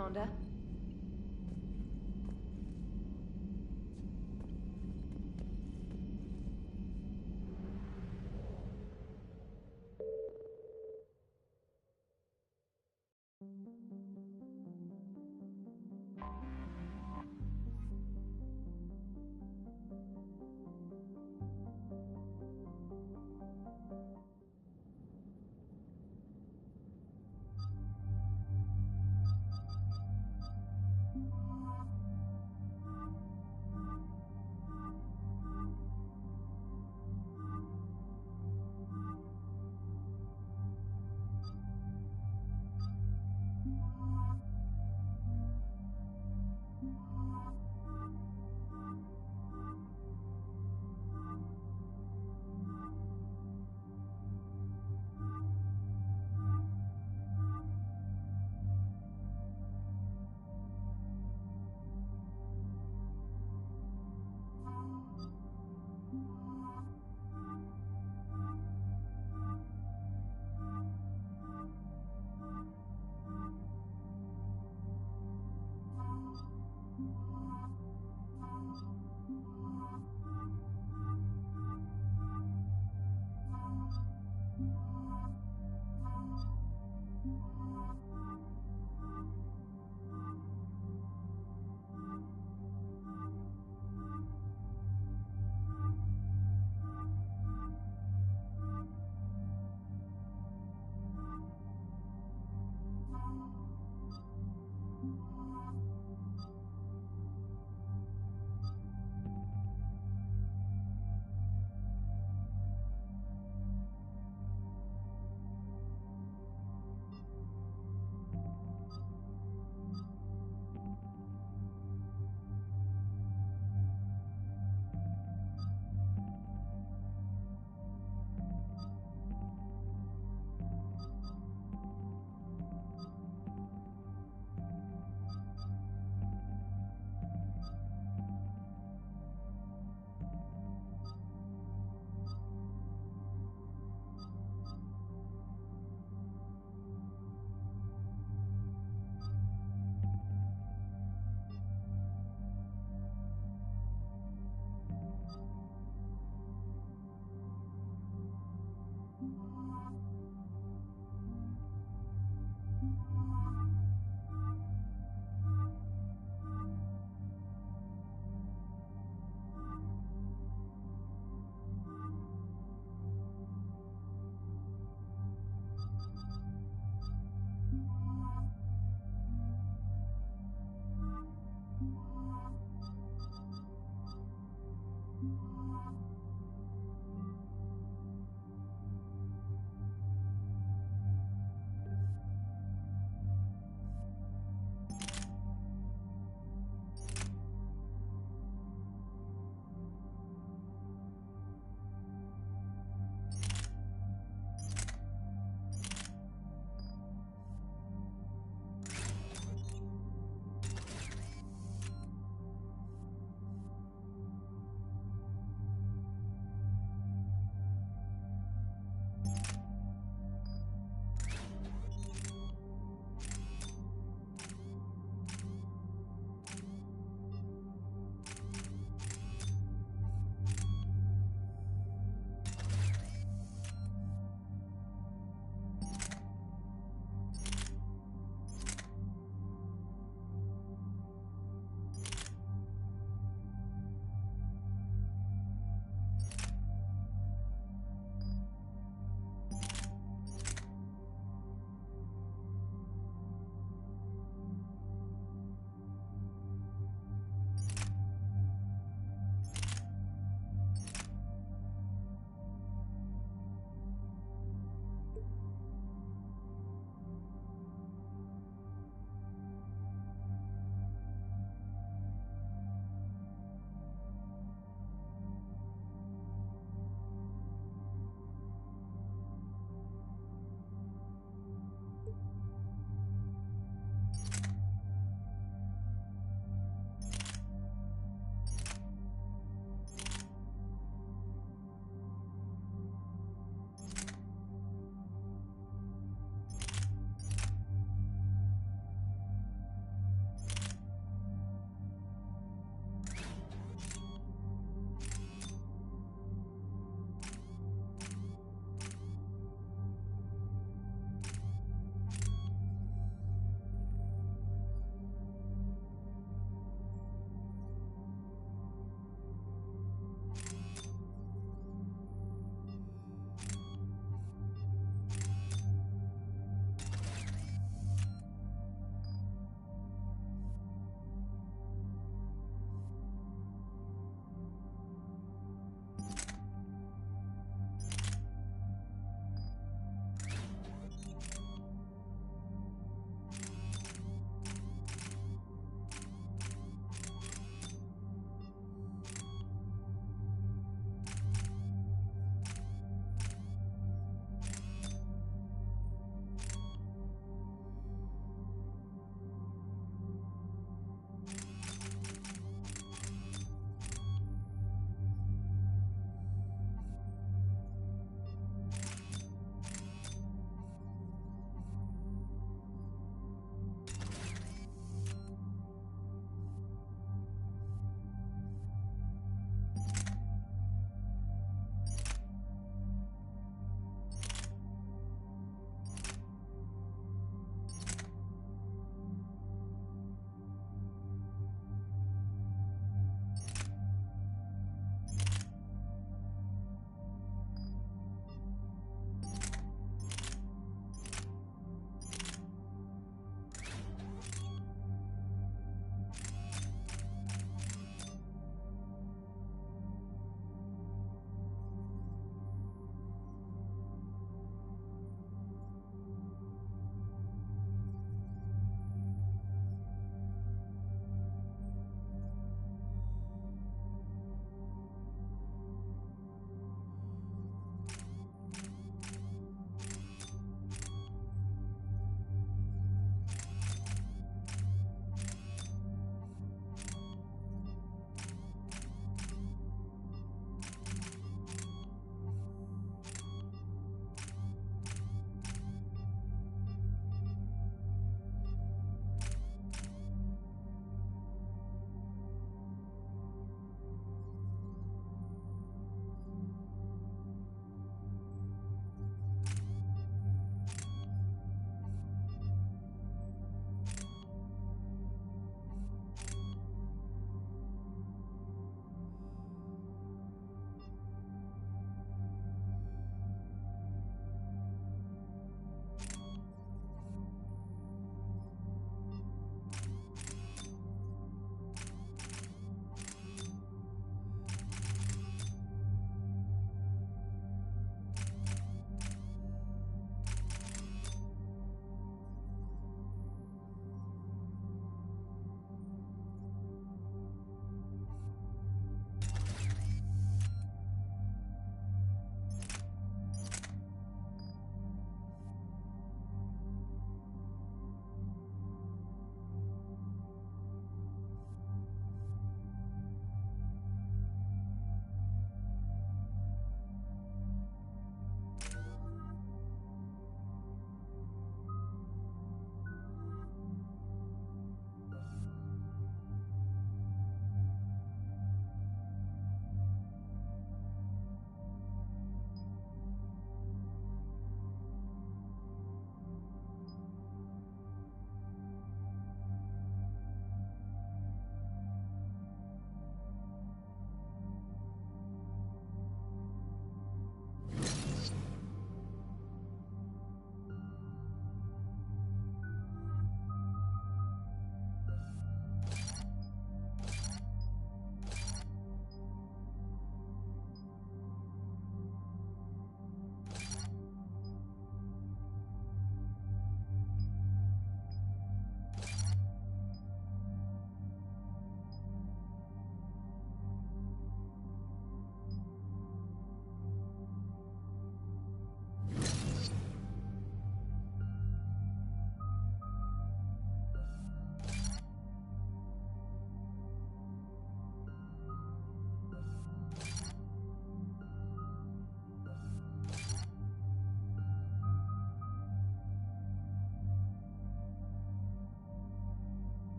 Commander.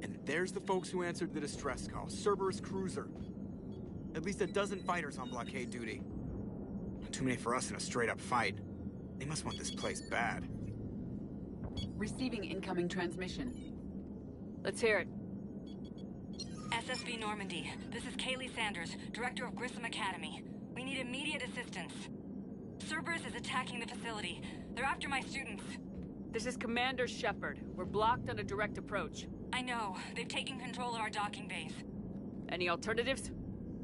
And there's the folks who answered the distress call. Cerberus cruiser. At least a dozen fighters on blockade duty. Not too many for us in a straight-up fight. They must want this place bad. Receiving incoming transmission. Let's hear it. SSB Normandy. This is Kaylee Sanders, Director of Grissom Academy. We need immediate assistance. Cerberus is attacking the facility. They're after my students. This is Commander Shepard. We're blocked on a direct approach. I know. They've taken control of our docking bays. Any alternatives?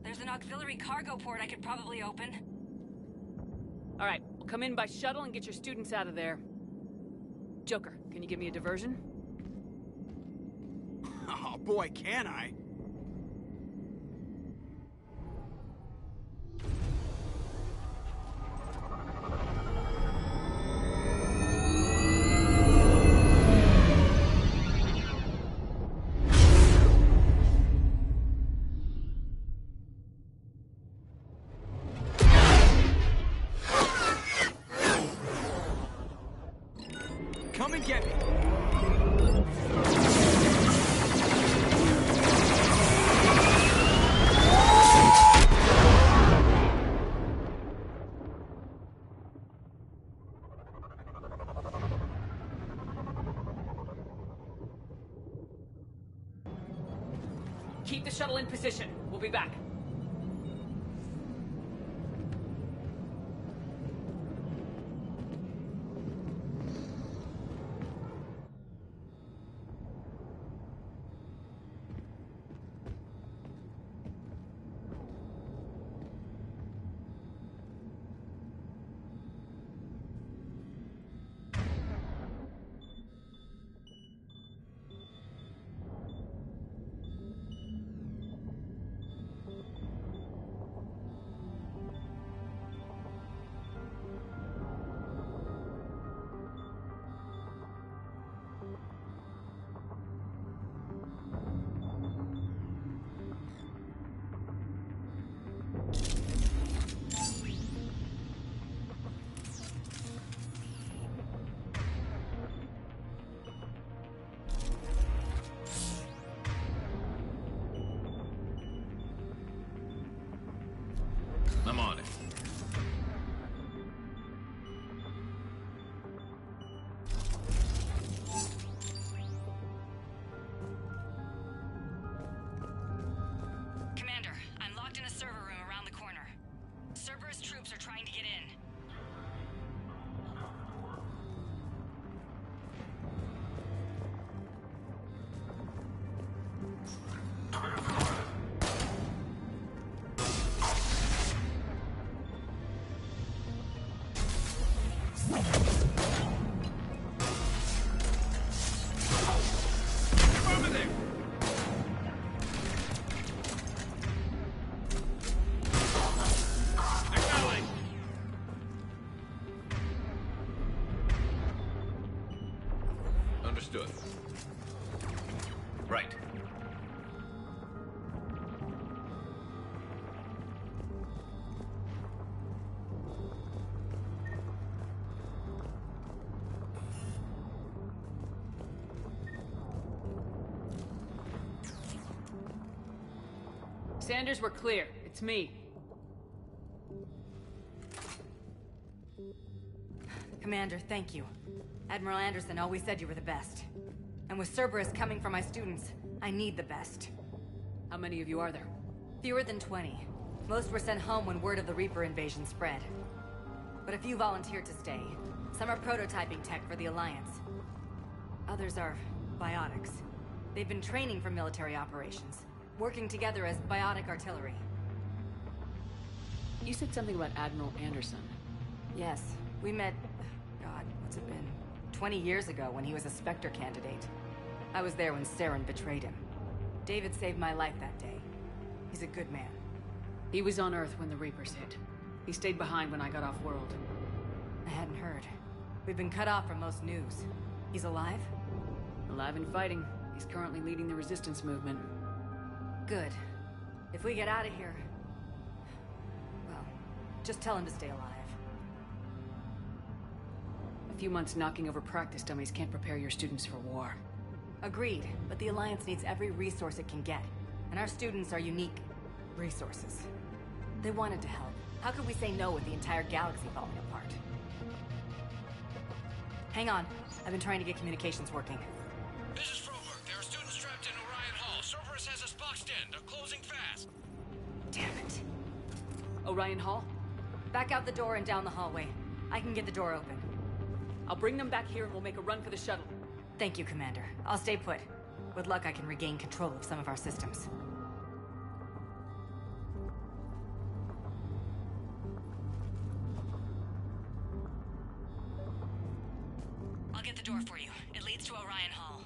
There's an auxiliary cargo port I could probably open. All right, we'll come in by shuttle and get your students out of there. Joker, can you give me a diversion? Oh boy, can I? Come and get me. Keep the shuttle in position. We'll be back. I'm on it. Commander, I'm locked in a server room around the corner. Cerberus troops are trying to get in. Understood. Right. Sanders, we're clear. It's me. Commander, thank you. Admiral Anderson always said you were the best. And with Cerberus coming for my students, I need the best. How many of you are there? Fewer than 20. Most were sent home when word of the Reaper invasion spread. But a few volunteered to stay. Some are prototyping tech for the Alliance. Others are biotics. They've been training for military operations, working together as biotic artillery. You said something about Admiral Anderson. Yes, we met... God, what's it been? 20 years ago when he was a Spectre candidate. I was there when Saren betrayed him. David saved my life that day. He's a good man. He was on Earth when the Reapers hit. He stayed behind when I got off-world. I hadn't heard. We've been cut off from most news. He's alive? Alive and fighting. He's currently leading the resistance movement. Good. If we get out of here... well, just tell him to stay alive. A few months knocking over practice dummies can't prepare your students for war. Agreed, but the Alliance needs every resource it can get. And our students are unique resources. They wanted to help. How could we say no with the entire galaxy falling apart? Hang on. I've been trying to get communications working. This is Froberg. There are students trapped in Orion Hall. Cerberus has us boxed in. They're closing fast. Damn it. Orion Hall? Back out the door and down the hallway. I can get the door open. I'll bring them back here and we'll make a run for the shuttle. Thank you, Commander. I'll stay put. With luck, I can regain control of some of our systems. I'll get the door for you. It leads to Orion Hall.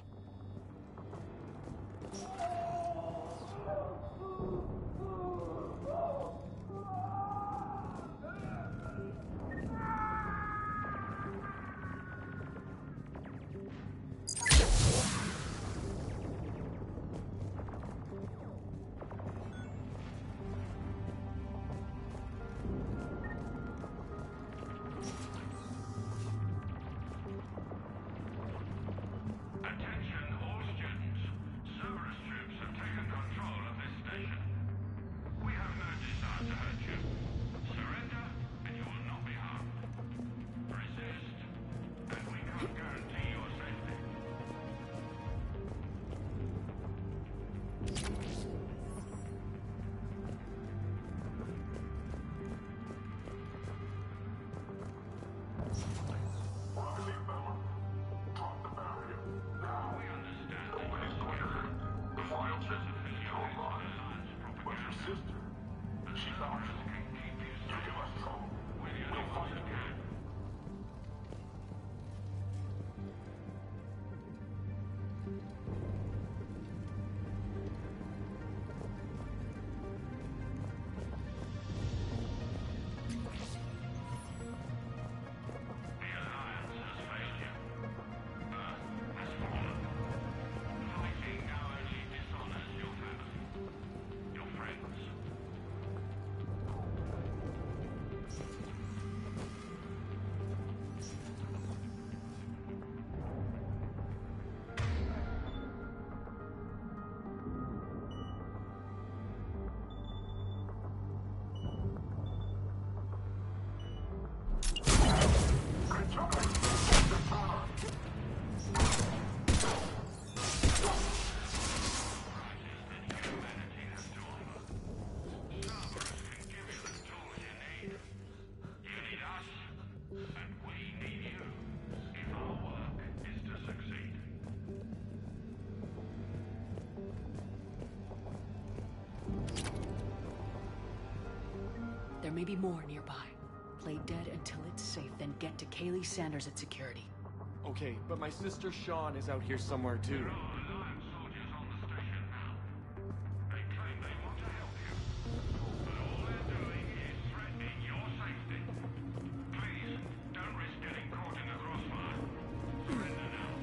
Attention all students. Cerberus troops have taken control of this station. We have no desire to hurt you. Surrender, and you will not be harmed. Resist, and we can't guarantee your safety. We understand that your the final specificity of Alliance propaganda. The Cerberus can keep you safe with your device can. The Alliance has failed you. Earth has fallen. Fighting now only dishonors your family, your friends. Humanity has to offer. Cerberus can give you the tools you need. You need us, and we need you, if our work is to succeed. There may be more nearby. Play dead until it's safe, then get to Kaylee Sanders at security. Okay, but my sister Sean is out here somewhere too. There are Alliance soldiers on the station now. They claim they want to help you, but all they're doing is threatening your safety. Please, don't risk getting caught in the crossfire. Surrender now.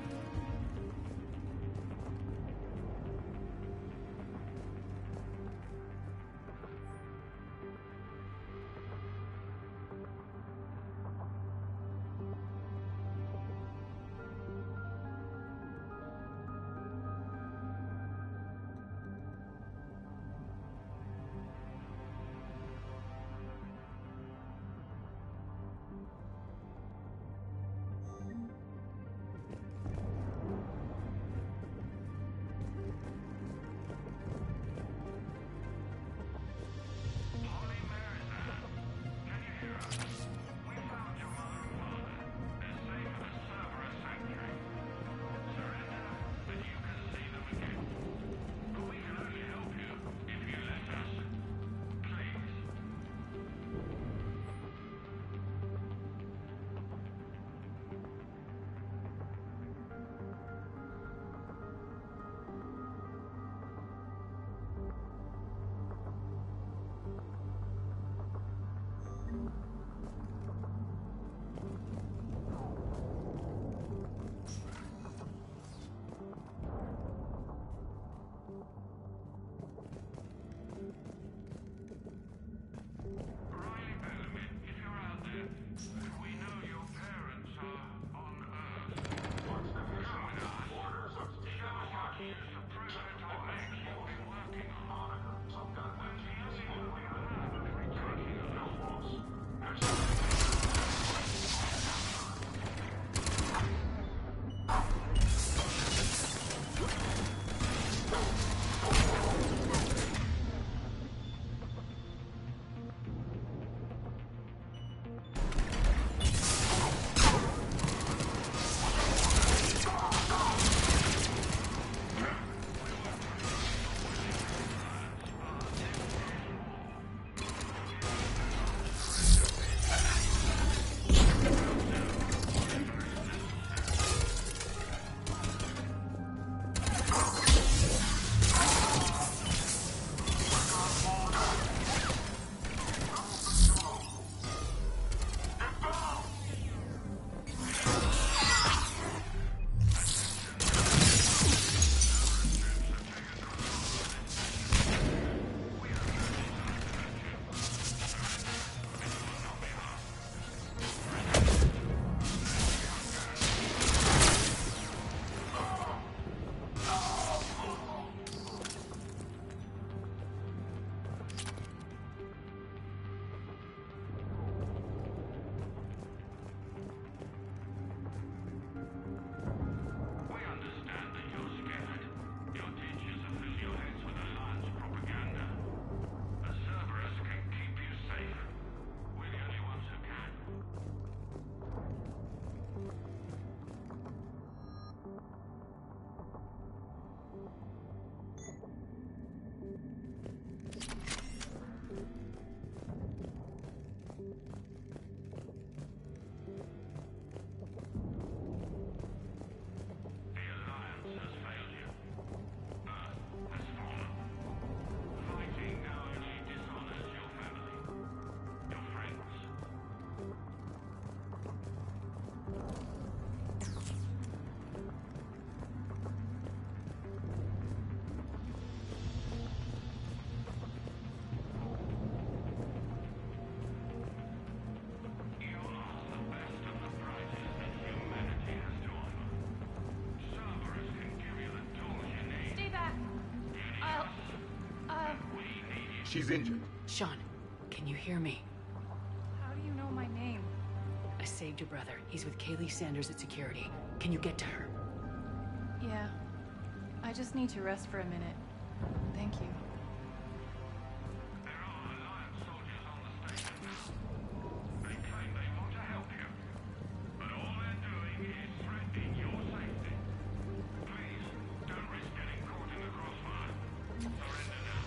She's injured. Sean, can you hear me? How do you know my name? I saved your brother. He's with Kaylee Sanders at security. Can you get to her? Yeah. I just need to rest for a minute. Thank you. There are Alliance soldiers on the station. They claim they want to help you. But all they're doing is threatening your safety. Please, don't risk getting caught in the crossfire. Surrender now.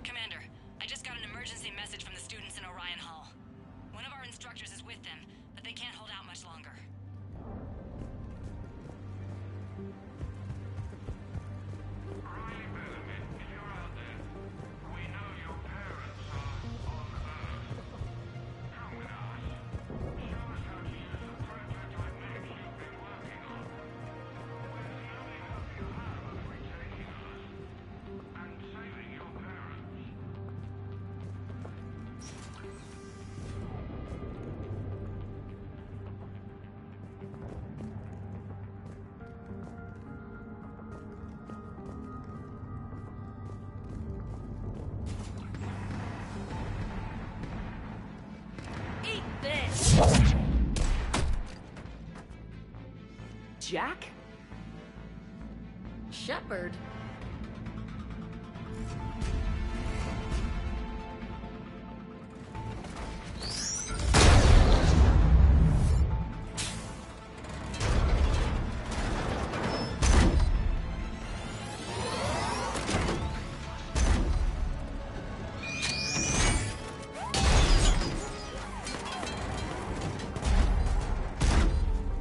Commander, I just got an emergency message from the students in Orion Hall. One of our instructors is with them, but they can't hold out much longer. Riley Bellamy, if you're out there, we know your parents are on Earth. Come with us. Show us how to use the prototype mix you've been working on. We're the only hope you have of retaking us and saving your parents. Eat this! Jack? Shepard?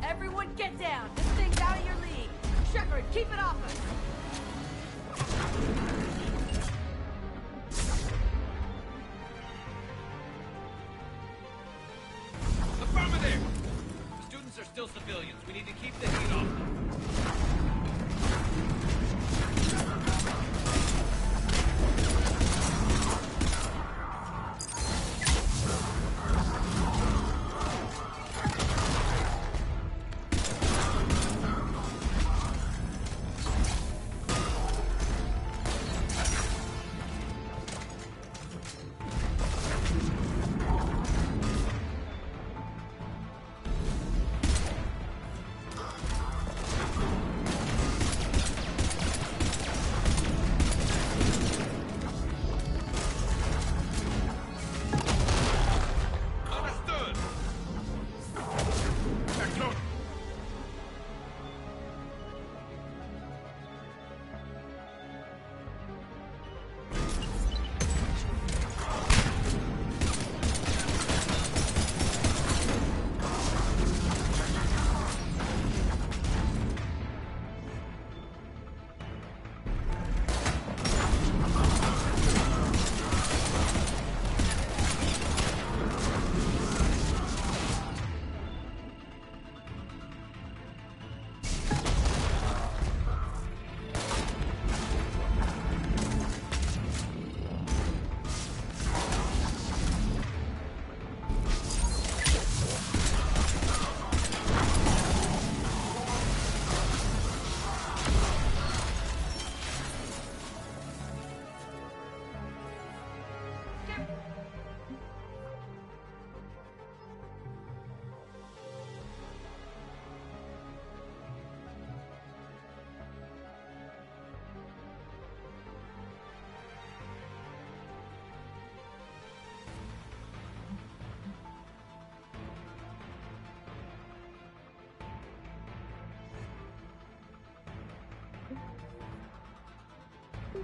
Everyone get down! This thing's out of your league! Shepard, keep it off us!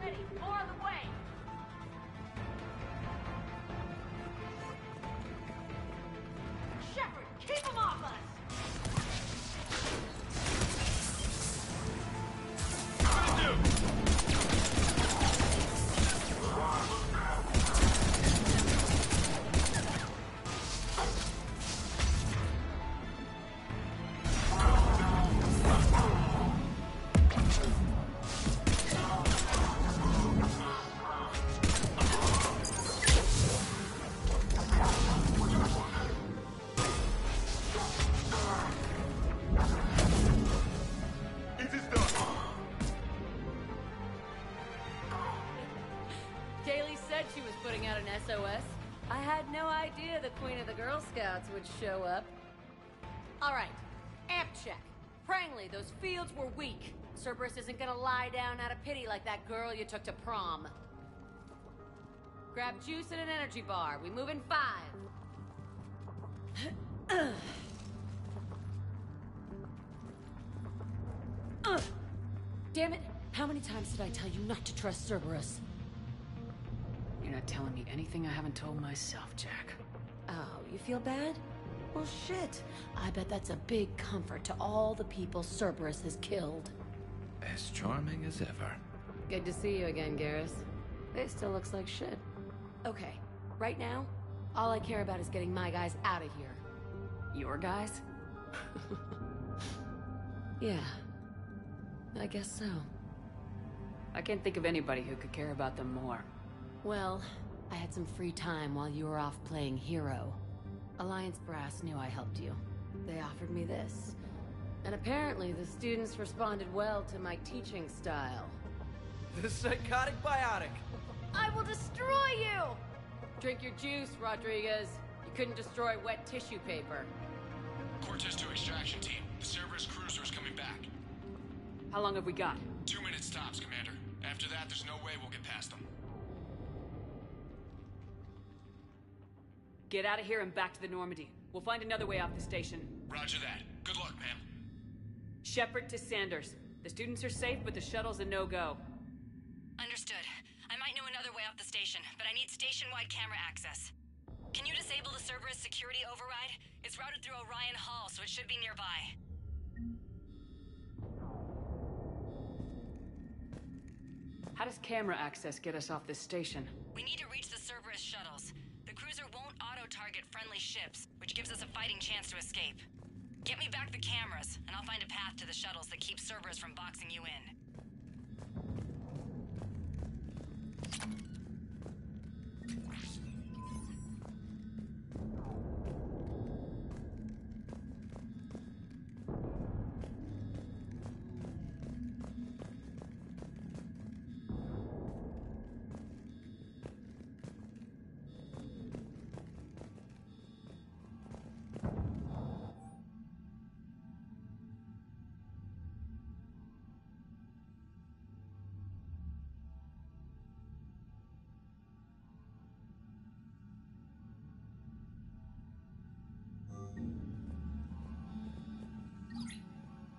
Ready, more on the way! Shepard, keep him off us! Kaylee said she was putting out an SOS. I had no idea the Queen of the Girl Scouts would show up. All right, amp check. Prangley, those fields were weak. Cerberus isn't gonna lie down out of pity like that girl you took to prom. Grab juice and an energy bar. We move in 5. Damn it! How many times did I tell you not to trust Cerberus? You're not telling me anything I haven't told myself, Jack. Oh, you feel bad? Well, shit. I bet that's a big comfort to all the people Cerberus has killed. As charming as ever. Good to see you again, Garrus. It still looks like shit. Okay, right now, all I care about is getting my guys out of here. Your guys? Yeah, I guess so. I can't think of anybody who could care about them more. Well, I had some free time while you were off playing hero. Alliance Brass knew I helped you. They offered me this. And apparently the students responded well to my teaching style. The psychotic biotic. I will destroy you! Drink your juice, Rodriguez. You couldn't destroy wet tissue paper. Cortez to extraction team. The Cerberus cruiser is coming back. How long have we got? 2 minutes tops, Commander. After that, there's no way we'll get past them. Get out of here and back to the Normandy. We'll find another way off the station. Roger that. Good luck, ma'am. Shepard to Sanders. The students are safe, but the shuttle's a no-go. Understood. I might know another way off the station, but I need station-wide camera access. Can you disable the Cerberus security override? It's routed through Orion Hall, so it should be nearby. How does camera access get us off this station? We need to reach the Cerberus shuttles. The cruiser won't auto-target friendly ships, which gives us a fighting chance to escape. Get me back the cameras, and I'll find a path to the shuttles that keeps Cerberus from boxing you in.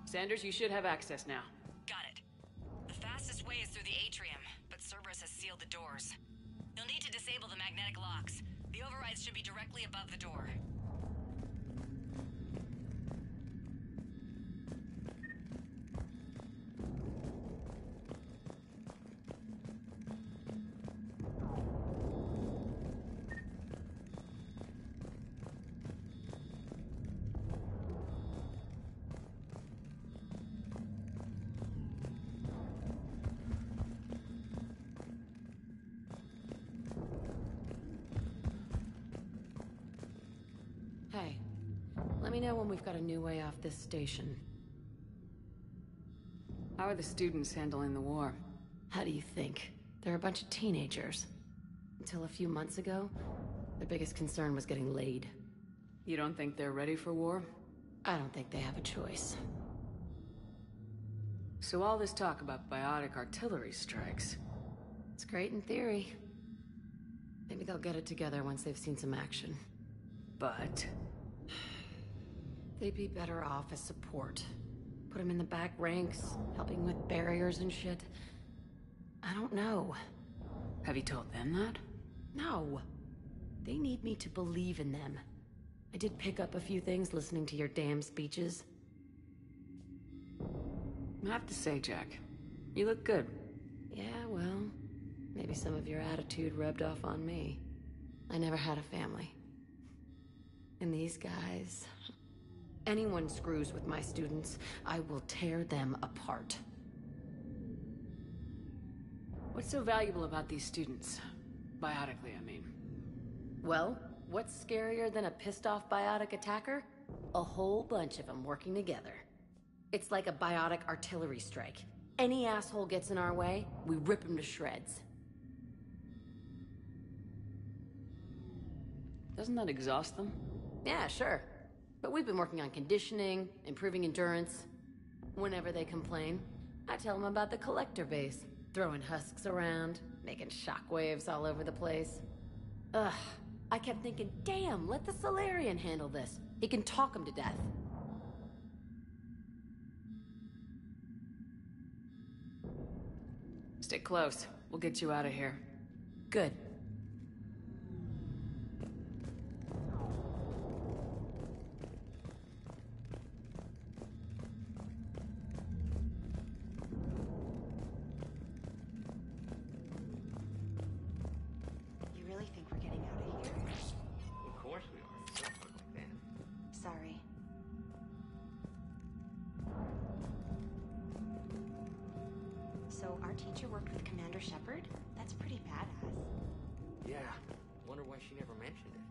Sanders, you should have access now. Got it. The fastest way is through the atrium, but Cerberus has sealed the doors. You'll need to disable the magnetic locks. The overrides should be directly above the door. Hey, let me know when we've got a new way off this station. How are the students handling the war? How do you think? They're a bunch of teenagers. Until a few months ago, their biggest concern was getting laid. You don't think they're ready for war? I don't think they have a choice. So all this talk about biotic artillery strikes. It's great in theory. Maybe they'll get it together once they've seen some action. But... they'd be better off as support. Put them in the back ranks, helping with barriers and shit. I don't know. Have you told them that? No. They need me to believe in them. I did pick up a few things listening to your damn speeches. I have to say, Jack, you look good. Yeah, well, maybe some of your attitude rubbed off on me. I never had a family. And these guys... anyone screws with my students, I will tear them apart. What's so valuable about these students? Biotically, I mean. Well, what's scarier than a pissed-off biotic attacker? A whole bunch of them working together. It's like a biotic artillery strike. Any asshole gets in our way, we rip him to shreds. Doesn't that exhaust them? Yeah, sure. But we've been working on conditioning, improving endurance. Whenever they complain, I tell them about the collector base. Throwing husks around, making shockwaves all over the place. Ugh, I kept thinking, damn, let the Solarian handle this. He can talk them to death. Stick close. We'll get you out of here. Good. You really think we're getting out of here? Of course we are. Don't talk like that. Sorry. So our teacher worked with Commander Shepard? That's pretty badass. Yeah. Wonder why she never mentioned it.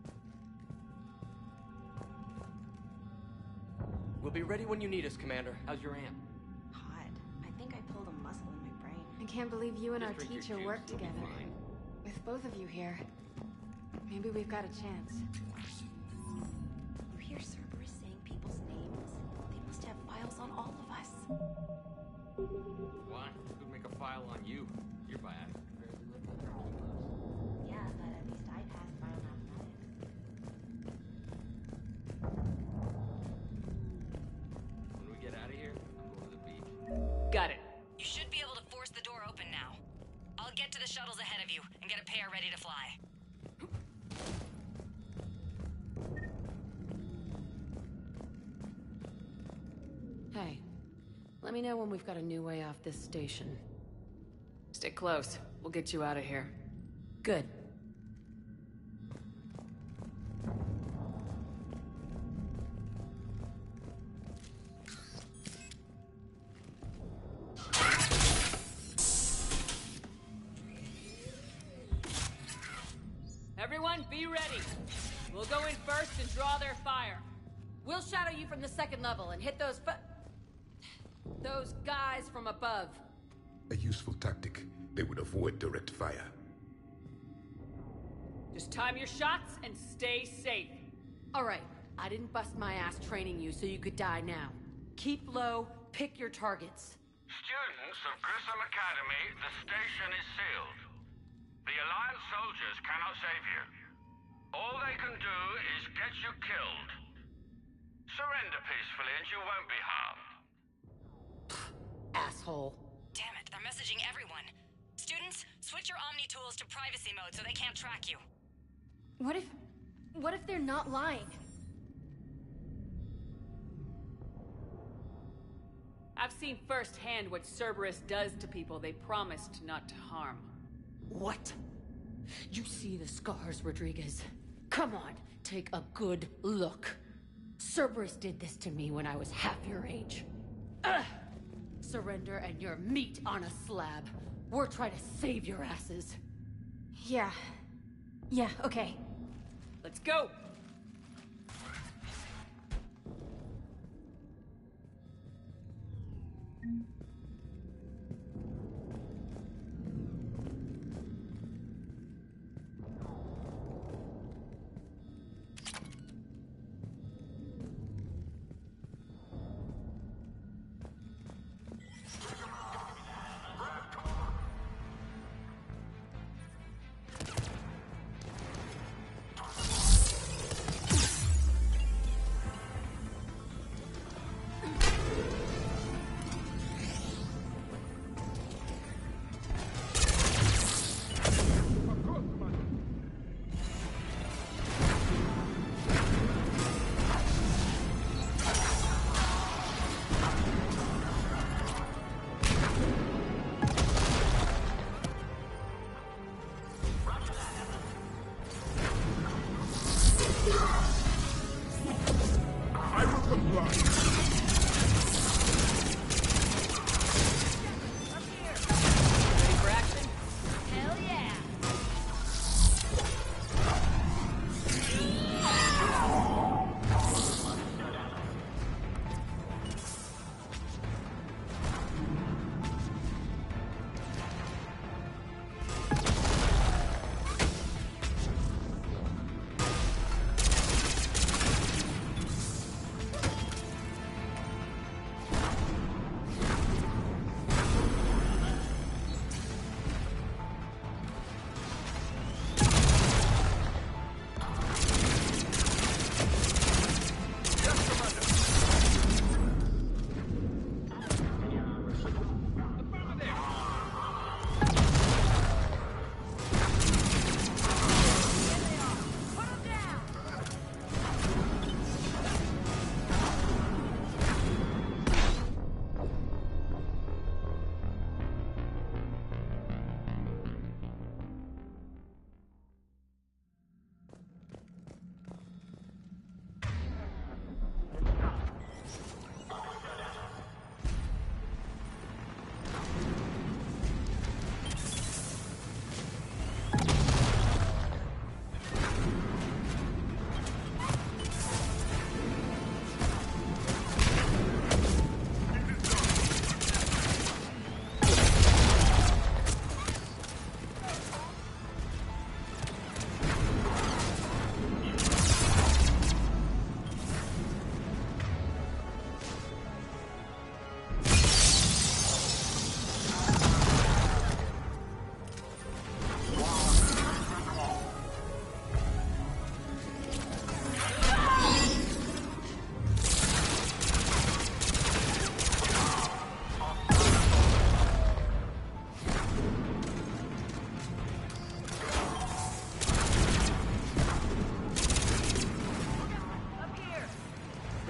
We'll be ready when you need us, Commander. How's your aunt? Hot. I think I pulled a muscle in my brain. I can't believe you and Just our drink your teacher juice, worked you'll be together. fine. With both of you here. Maybe we've got a chance. You hear Cerberus saying people's names? They must have files on all of us. Why? Who'd make a file on you? You're biotic. Barely lived with her whole lives. Yeah, but at least I passed biomathematics. When we get out of here, I'm going to the beach. Got it. You should be able to force the door open now. I'll get to the shuttles ahead of you and get a pair ready to fly. Hey, let me know when we've got a new way off this station. Stick close. We'll get you out of here. Good. Everyone, be ready. We'll go in first and draw their fire. We'll shadow you from the second level and hit those guys from above. A useful tactic. They would avoid direct fire. Just time your shots and stay safe. All right, I didn't bust my ass training you so you could die now. Keep low, pick your targets. Students of Grissom Academy, the station is sealed. The Alliance soldiers cannot save you. All they can do is get you killed. Surrender peacefully and you won't be harmed. Asshole. Damn it, they're messaging everyone. Students, switch your Omni tools to privacy mode so they can't track you. What if they're not lying? I've seen firsthand what Cerberus does to people they promised not to harm. What? You see the scars, Rodriguez? Come on, take a good look. Cerberus did this to me when I was half your age. Ugh! Surrender and you're meat on a slab. We're trying to save your asses. Yeah. Yeah, okay. Let's go!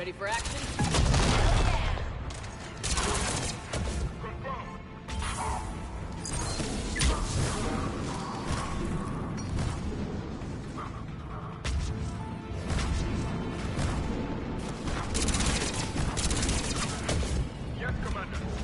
Ready for action? Yes, Commander.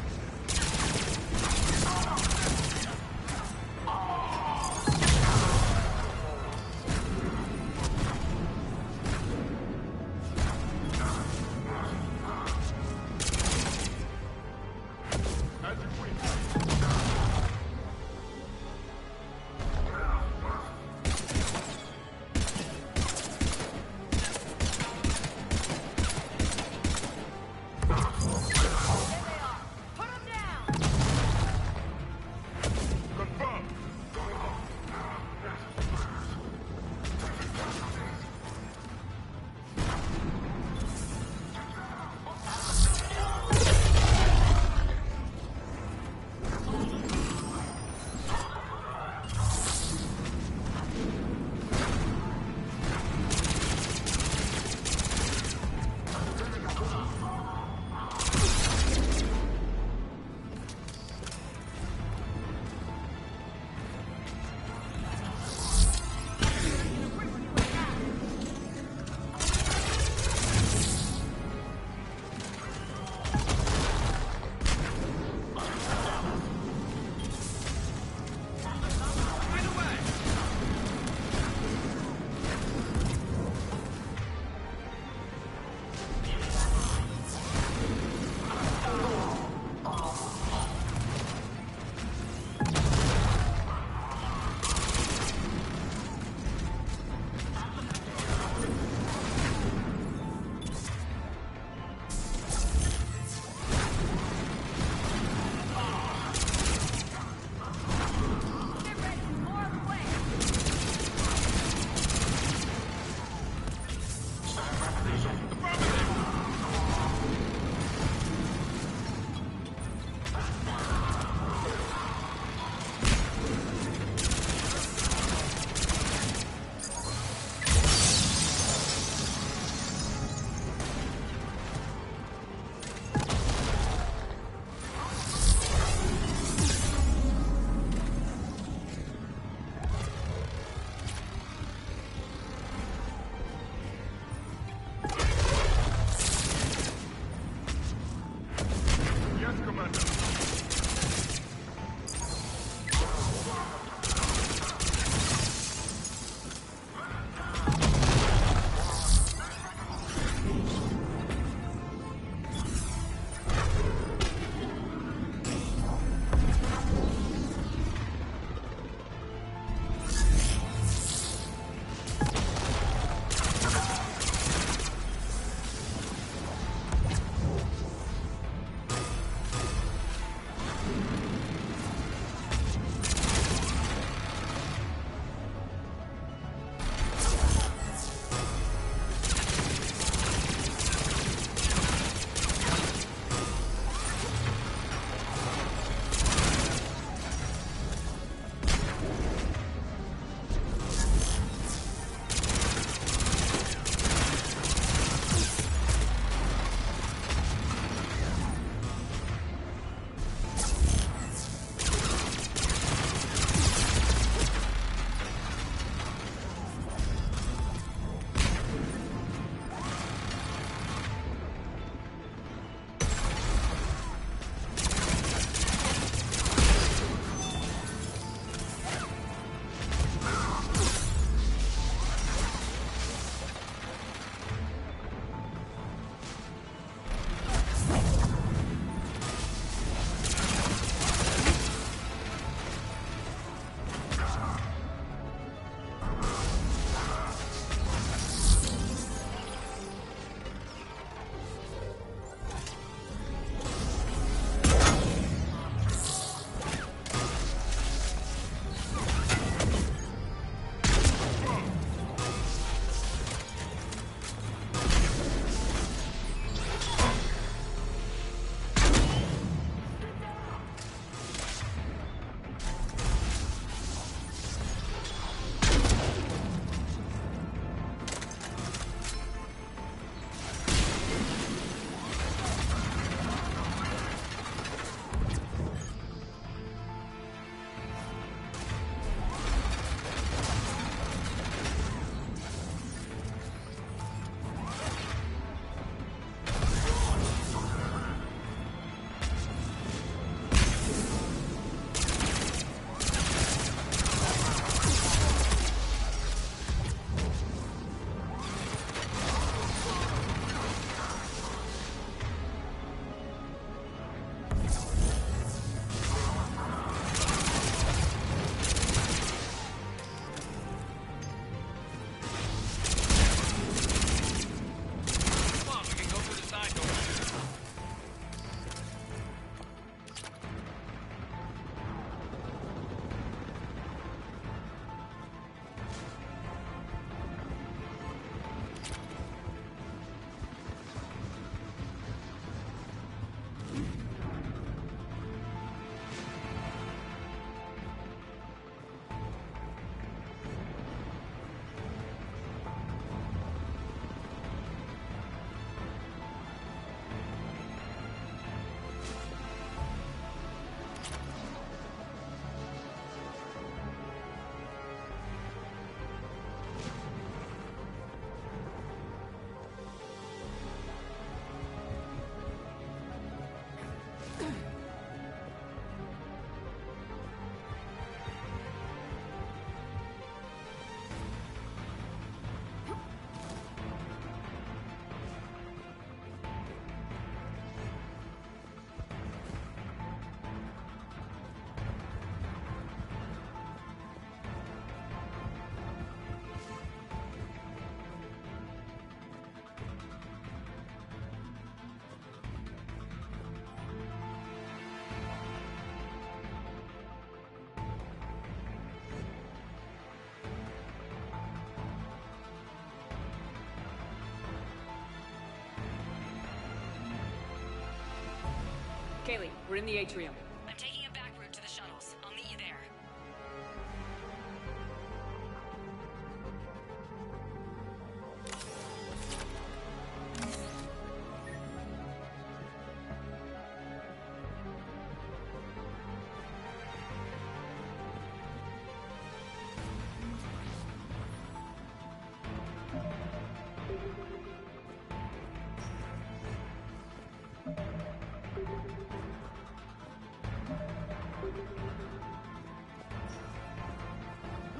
Kaylee, we're in the atrium. I'm taking a back route to the shuttles. I'll meet you there.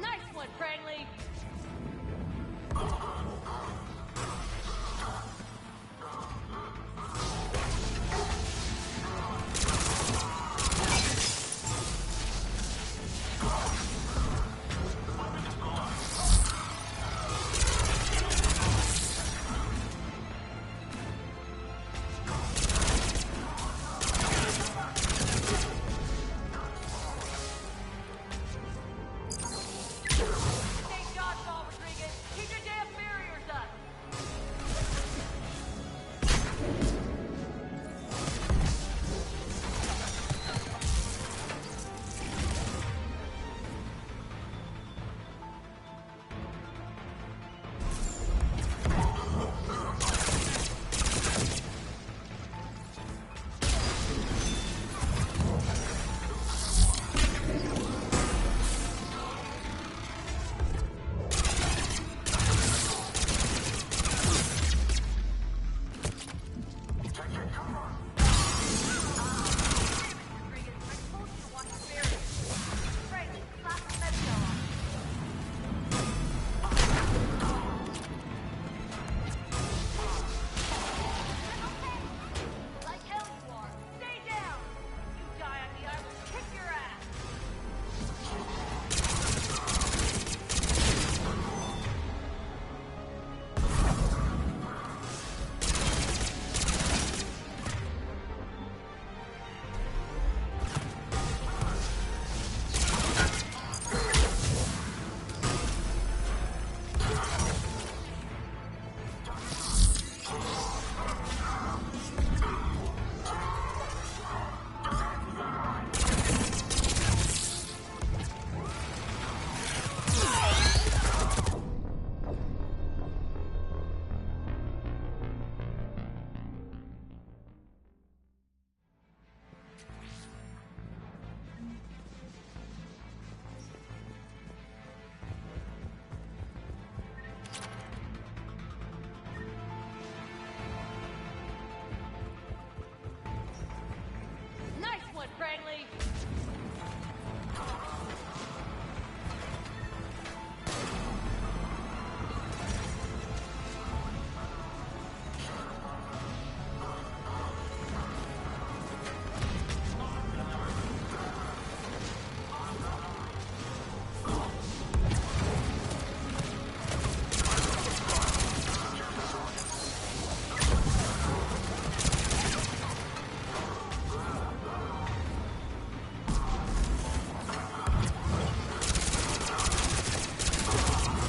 Nice one, Prangley! Take dodgeball, Rodriguez! Keep your damn barriers up! Rodriguez, I told you to watch the barriers. Prangley, slap the medicine on. Like hell you are. Stay down! You die on me, I will kick your ass! Nice one, Prangley!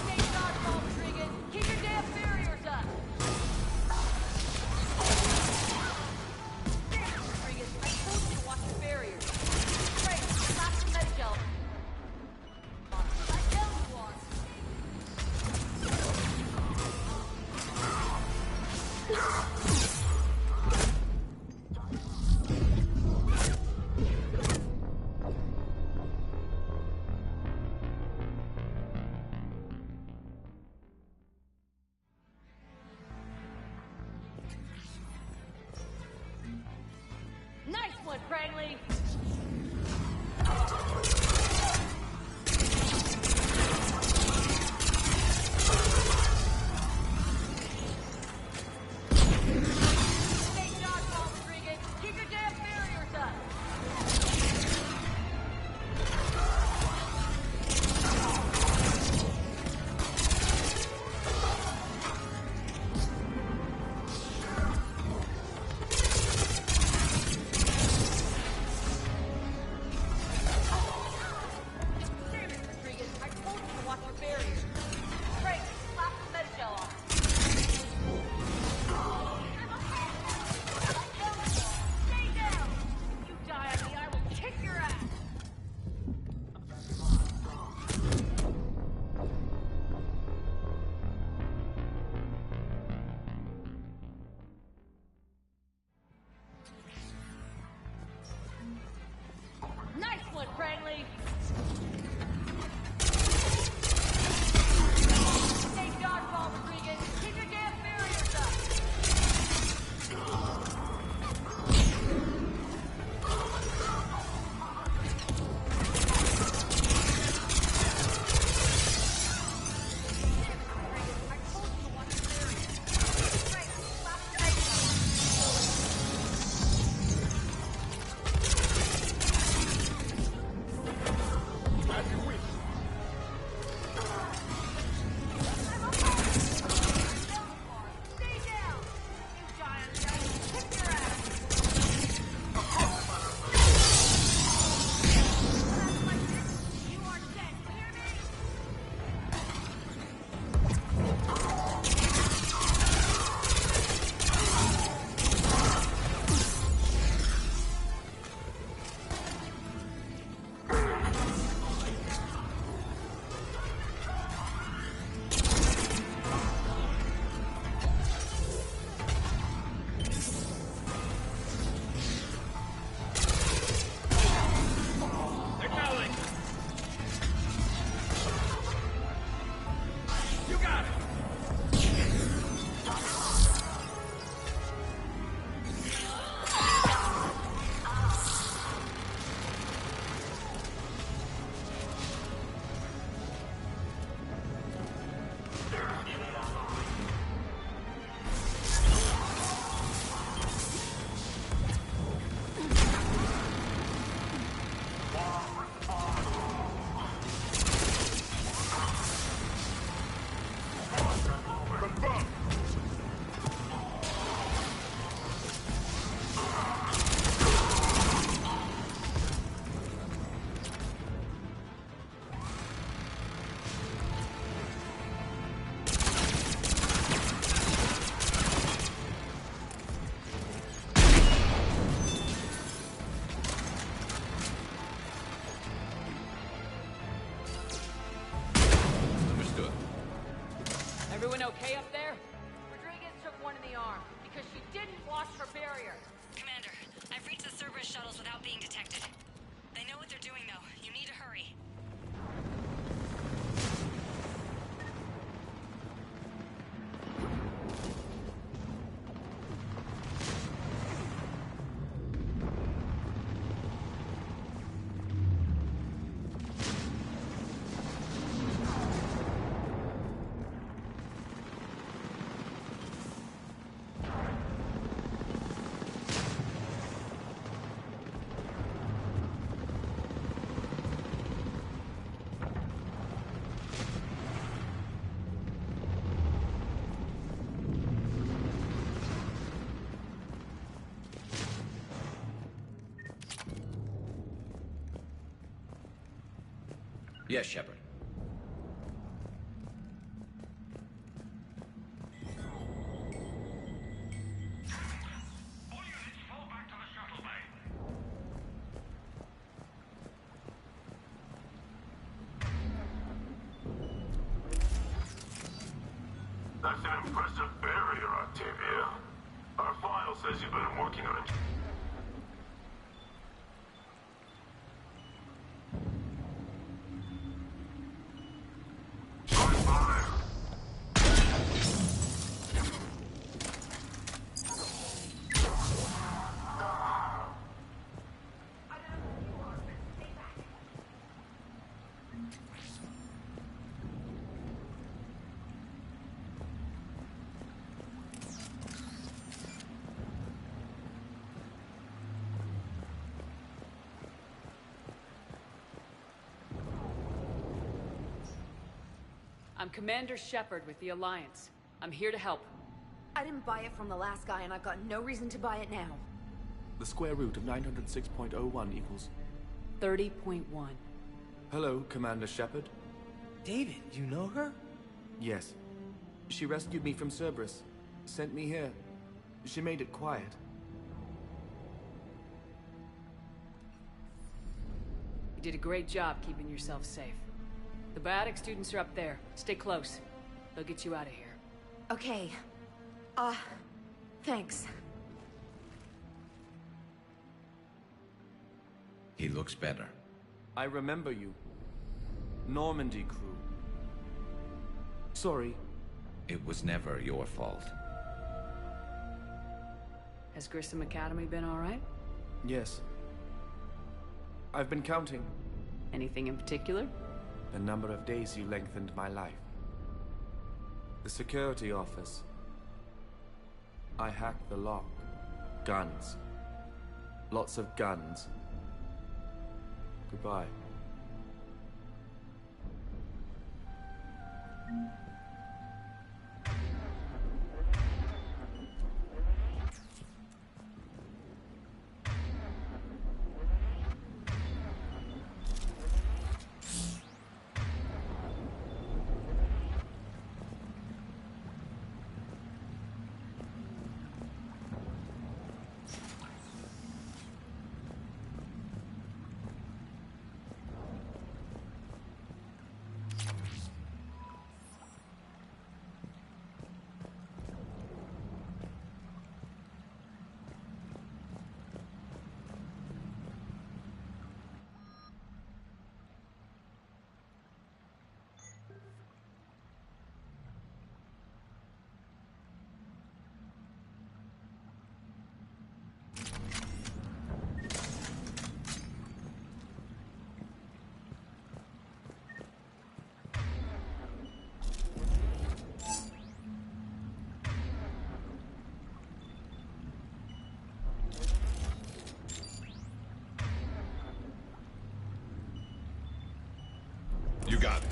Take dodgeball, Rodriguez! Keep your damn barriers up! Damn it, Rodriguez, I told you to watch your barriers. Great, slap the medicine. Like hell you are. Nice one, Prangley! Take dodgeball, Rodriguez! Keep your damn barriers up! Damn it, Rodriguez! I told you to watch your barriers. Great, slap the medicine on. Stay down! okay up there? Rodriguez took one in the arm because she didn't wash her barrier. Commander, I've reached the Cerberus shuttles without being detected. They know what they're doing, though. You need to hurry. Yes, Shepard. All units fall back to the shuttle bay. That's an impressive barrier, Octavia. Our file says you've been working on it. I'm Commander Shepard with the Alliance. I'm here to help. I didn't buy it from the last guy, and I've got no reason to buy it now. The square root of 906.01 equals... 30.1. Hello, Commander Shepard. David, you know her? Yes. She rescued me from Cerberus. Sent me here. She made it quiet. You did a great job keeping yourself safe. The biotic students are up there. Stay close. They'll get you out of here. Okay. Thanks. He looks better. I remember you. Normandy crew. Sorry. It was never your fault. Has Grissom Academy been all right? Yes. I've been counting. Anything in particular? The number of days you lengthened my life. The security office. I hacked the lock. Guns. Lots of guns. Goodbye. You got it.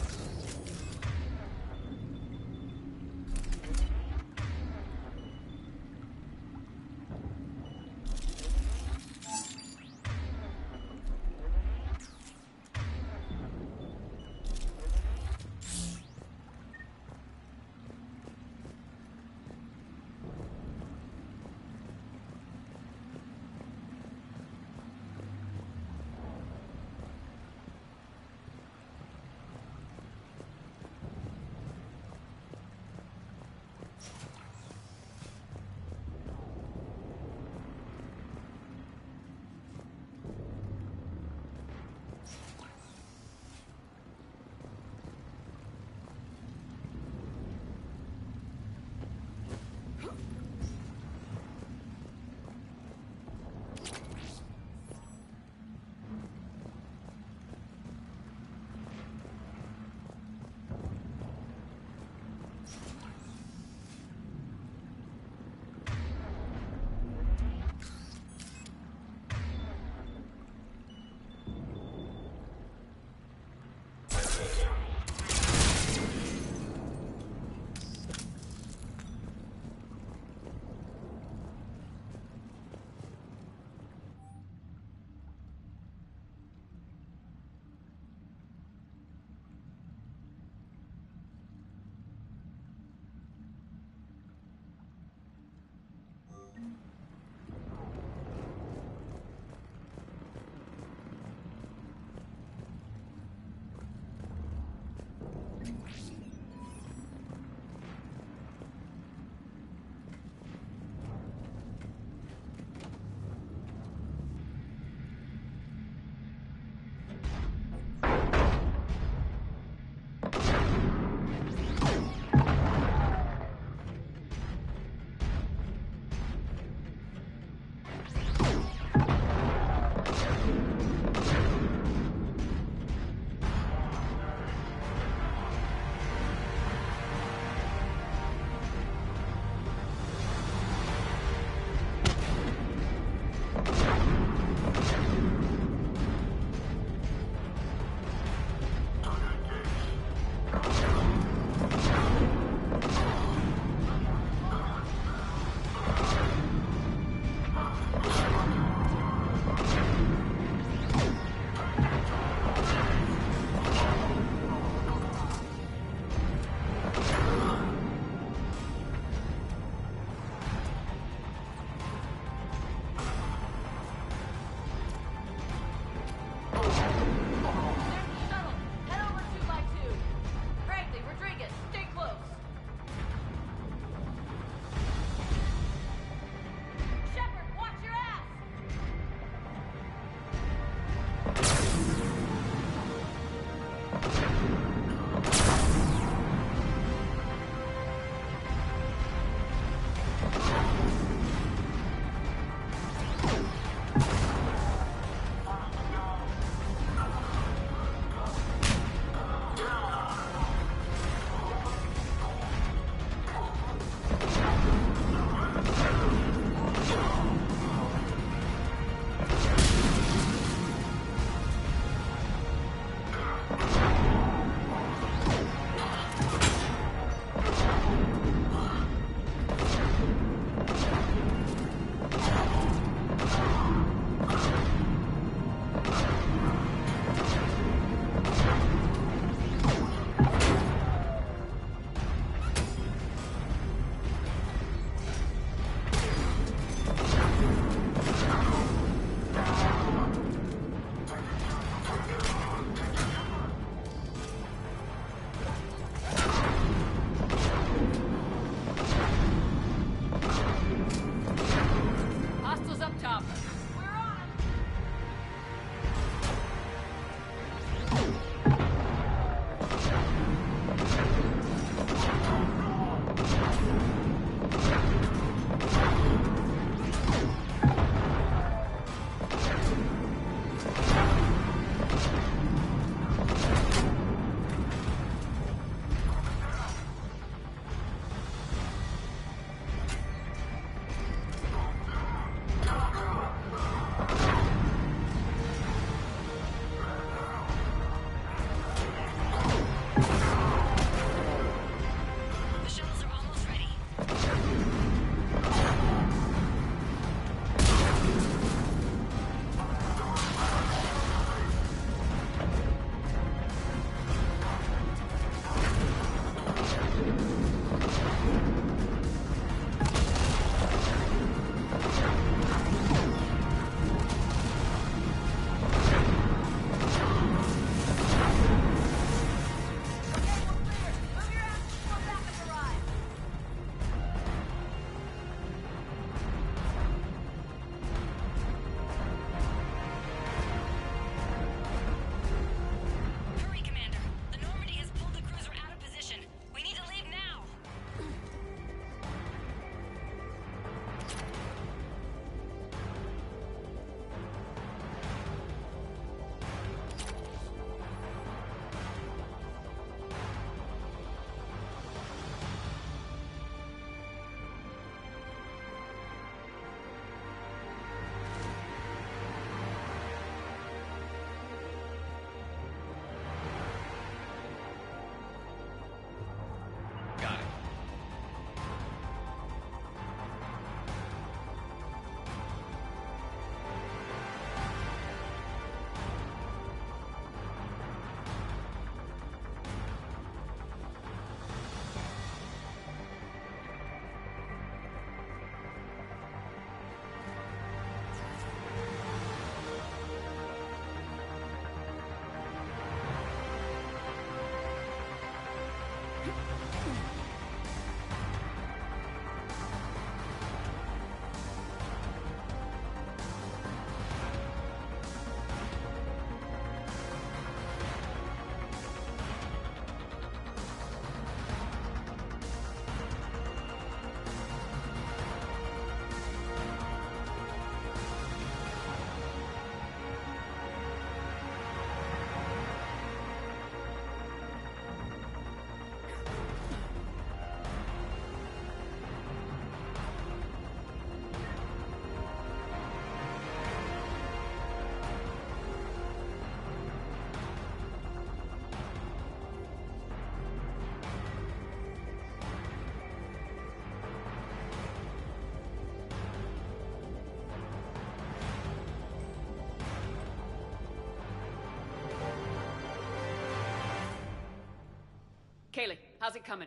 Kaylee, how's it coming?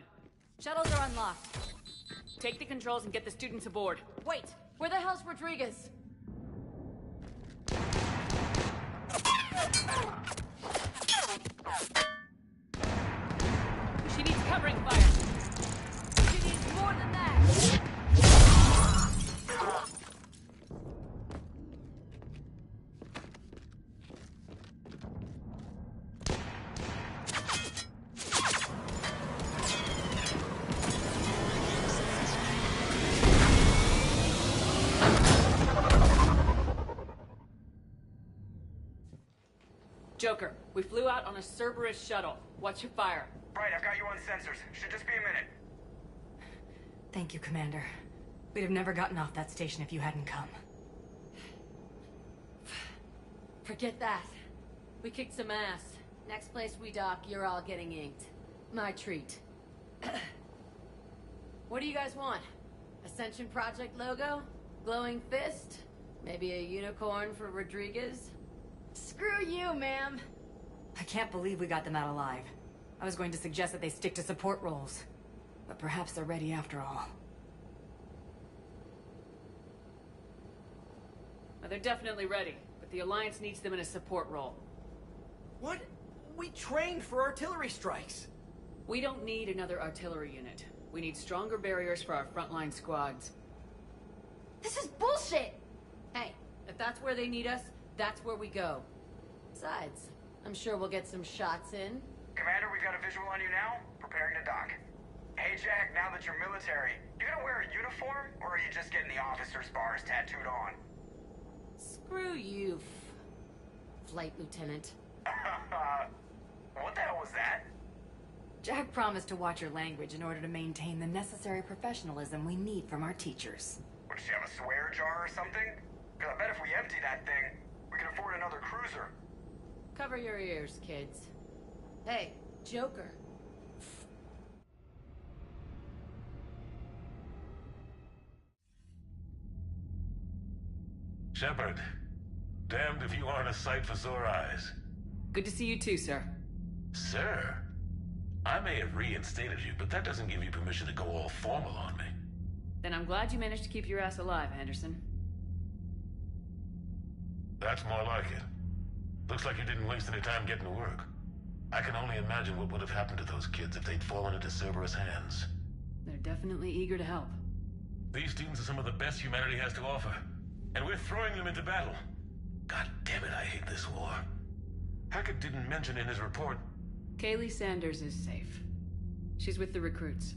Shuttles are unlocked. Take the controls and get the students aboard. Wait, where the hell's Rodriguez? She needs covering fire. She needs more than that. Joker, we flew out on a Cerberus shuttle. Watch your fire. Right, I've got you on sensors. Should just be a minute. Thank you, Commander. We'd have never gotten off that station if you hadn't come. Forget that. We kicked some ass. Next place we dock, you're all getting inked. My treat. What do you guys want? Ascension Project logo? Glowing fist? Maybe a unicorn for Rodriguez? Screw you, ma'am. I can't believe we got them out alive. I was going to suggest that they stick to support roles. But perhaps they're ready after all. Well, they're definitely ready, but the Alliance needs them in a support role. What? We trained for artillery strikes. We don't need another artillery unit. We need stronger barriers for our frontline squads. This is bullshit! Hey, if that's where they need us, that's where we go. Besides, I'm sure we'll get some shots in. Commander, we've got a visual on you now. Preparing to dock. Hey, Jack, now that you're military, you gonna wear a uniform, or are you just getting the officer's bars tattooed on? Screw you, Flight Lieutenant. What the hell was that? Jack promised to watch your language in order to maintain the necessary professionalism we need from our teachers. Would she have a swear jar or something? Because I bet if we empty that thing, we can afford another cruiser. Cover your ears, kids. Hey, Joker. Shepard, damned if you aren't a sight for sore eyes. Good to see you too, sir. Sir? I may have reinstated you, but that doesn't give you permission to go all formal on me. Then I'm glad you managed to keep your ass alive, Anderson. That's more like it. Looks like you didn't waste any time getting to work. I can only imagine what would have happened to those kids if they'd fallen into Cerberus' hands. They're definitely eager to help. These students are some of the best humanity has to offer, and we're throwing them into battle. God damn it, I hate this war. Hackett didn't mention in his report... Kaylee Sanders is safe. She's with the recruits.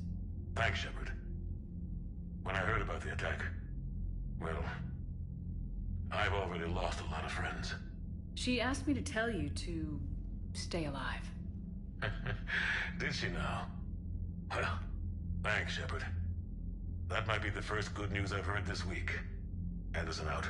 Thanks, Shepard. When I heard about the attack, well, I've already lost a lot of friends. She asked me to tell you to stay alive. Did she now? Well, thanks, Shepard. That might be the first good news I've heard this week. Anderson out.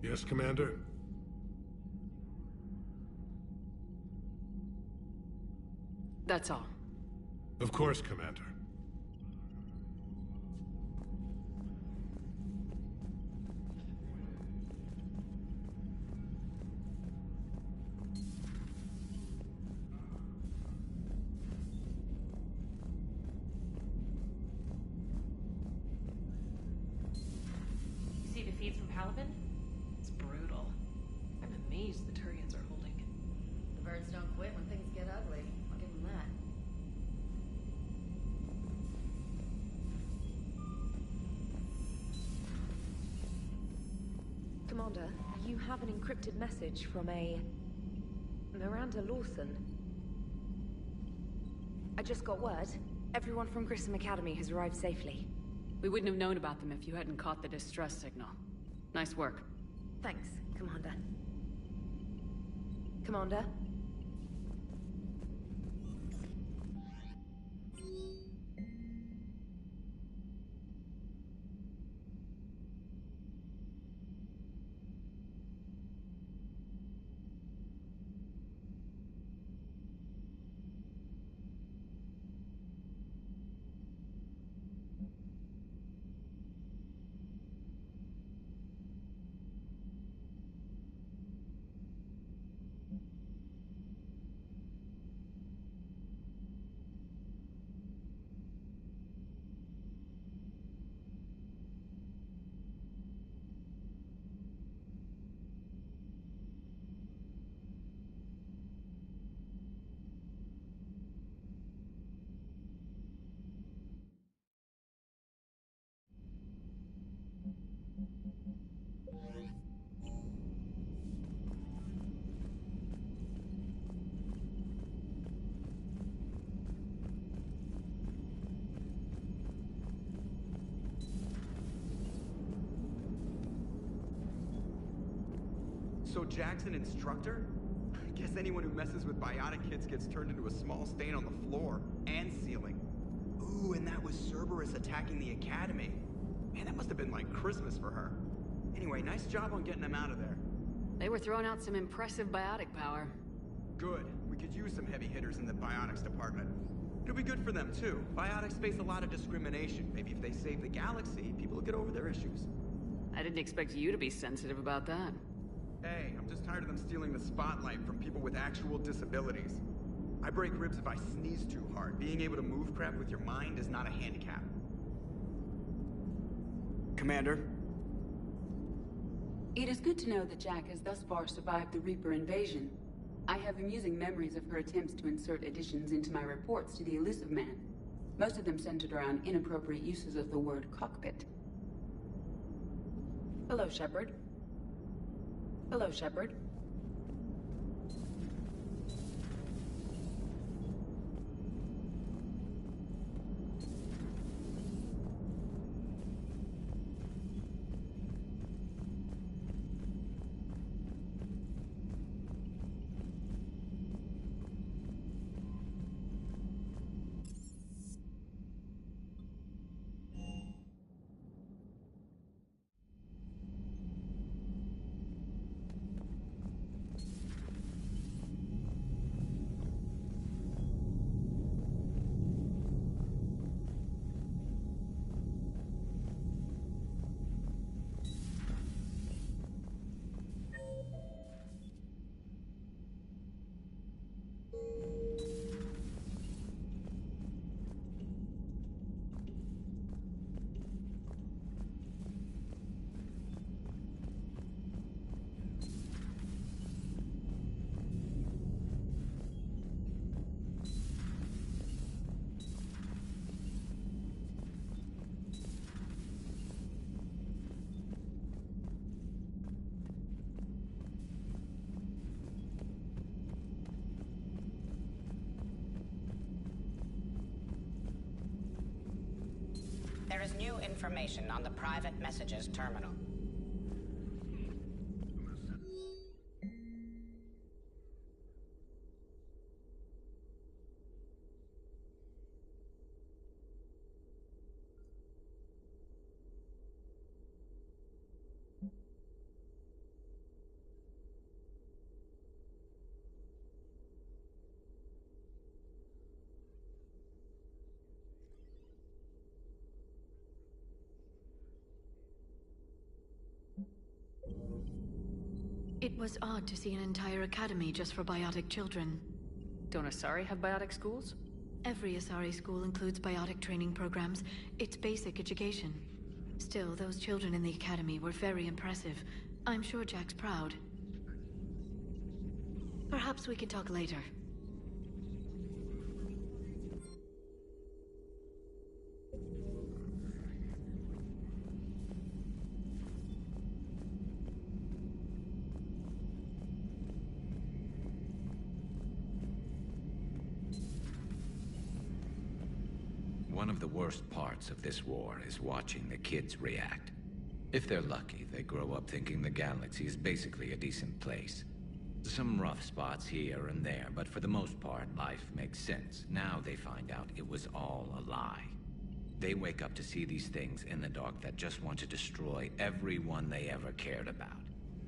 Yes, Commander? That's all. Of course, Commander. You see the feeds from Palaven? It's brutal. I'm amazed the Turians are holding. The birds don't quit when things get ugly. I'll give them that. Commander, you have an encrypted message from a... Miranda Lawson. I just got word. Everyone from Grissom Academy has arrived safely. We wouldn't have known about them if you hadn't caught the distress signal. Nice work. Thanks, Commander. Commander? So Jack's an instructor? I guess anyone who messes with biotic kids gets turned into a small stain on the floor and ceiling. Ooh, and that was Cerberus attacking the academy. Man, that must have been like Christmas for her. Anyway, nice job on getting them out of there. They were throwing out some impressive biotic power. Good. We could use some heavy hitters in the biotics department. It'll be good for them, too. Biotics face a lot of discrimination. Maybe if they save the galaxy, people will get over their issues. I didn't expect you to be sensitive about that. Hey, I'm just tired of them stealing the spotlight from people with actual disabilities. I break ribs if I sneeze too hard. Being able to move crap with your mind is not a handicap. Commander? It is good to know that Jack has thus far survived the Reaper invasion. I have amusing memories of her attempts to insert additions into my reports to the Illusive Man. Most of them centered around inappropriate uses of the word cockpit. Hello, Shepard. Hello, Shepard. There is new information on the private messages terminal. was odd to see an entire academy just for biotic children. Don't Asari have biotic schools? Every Asari school includes biotic training programs. It's basic education. Still, those children in the academy were very impressive. I'm sure Jack's proud. Perhaps we can talk later. One of the worst parts of this war is watching the kids react. If they're lucky, they grow up thinking the galaxy is basically a decent place. Some rough spots here and there, but for the most part, life makes sense. Now they find out it was all a lie. They wake up to see these things in the dark that just want to destroy everyone they ever cared about.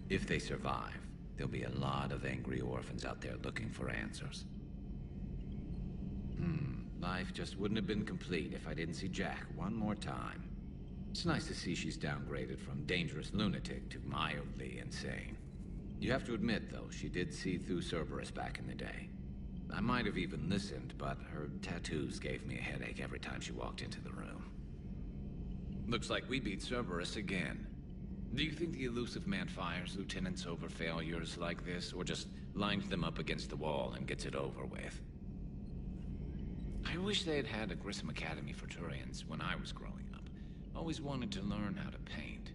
If they survive, there'll be a lot of angry orphans out there looking for answers. Life just wouldn't have been complete if I didn't see Jack one more time. It's nice to see she's downgraded from dangerous lunatic to mildly insane. You have to admit, though, she did see through Cerberus back in the day. I might have even listened, but her tattoos gave me a headache every time she walked into the room. Looks like we beat Cerberus again. Do you think the Illusive Man fires lieutenants over failures like this, or just lines them up against the wall and gets it over with? I wish they had had a Grissom Academy for Turians when I was growing up. Always wanted to learn how to paint.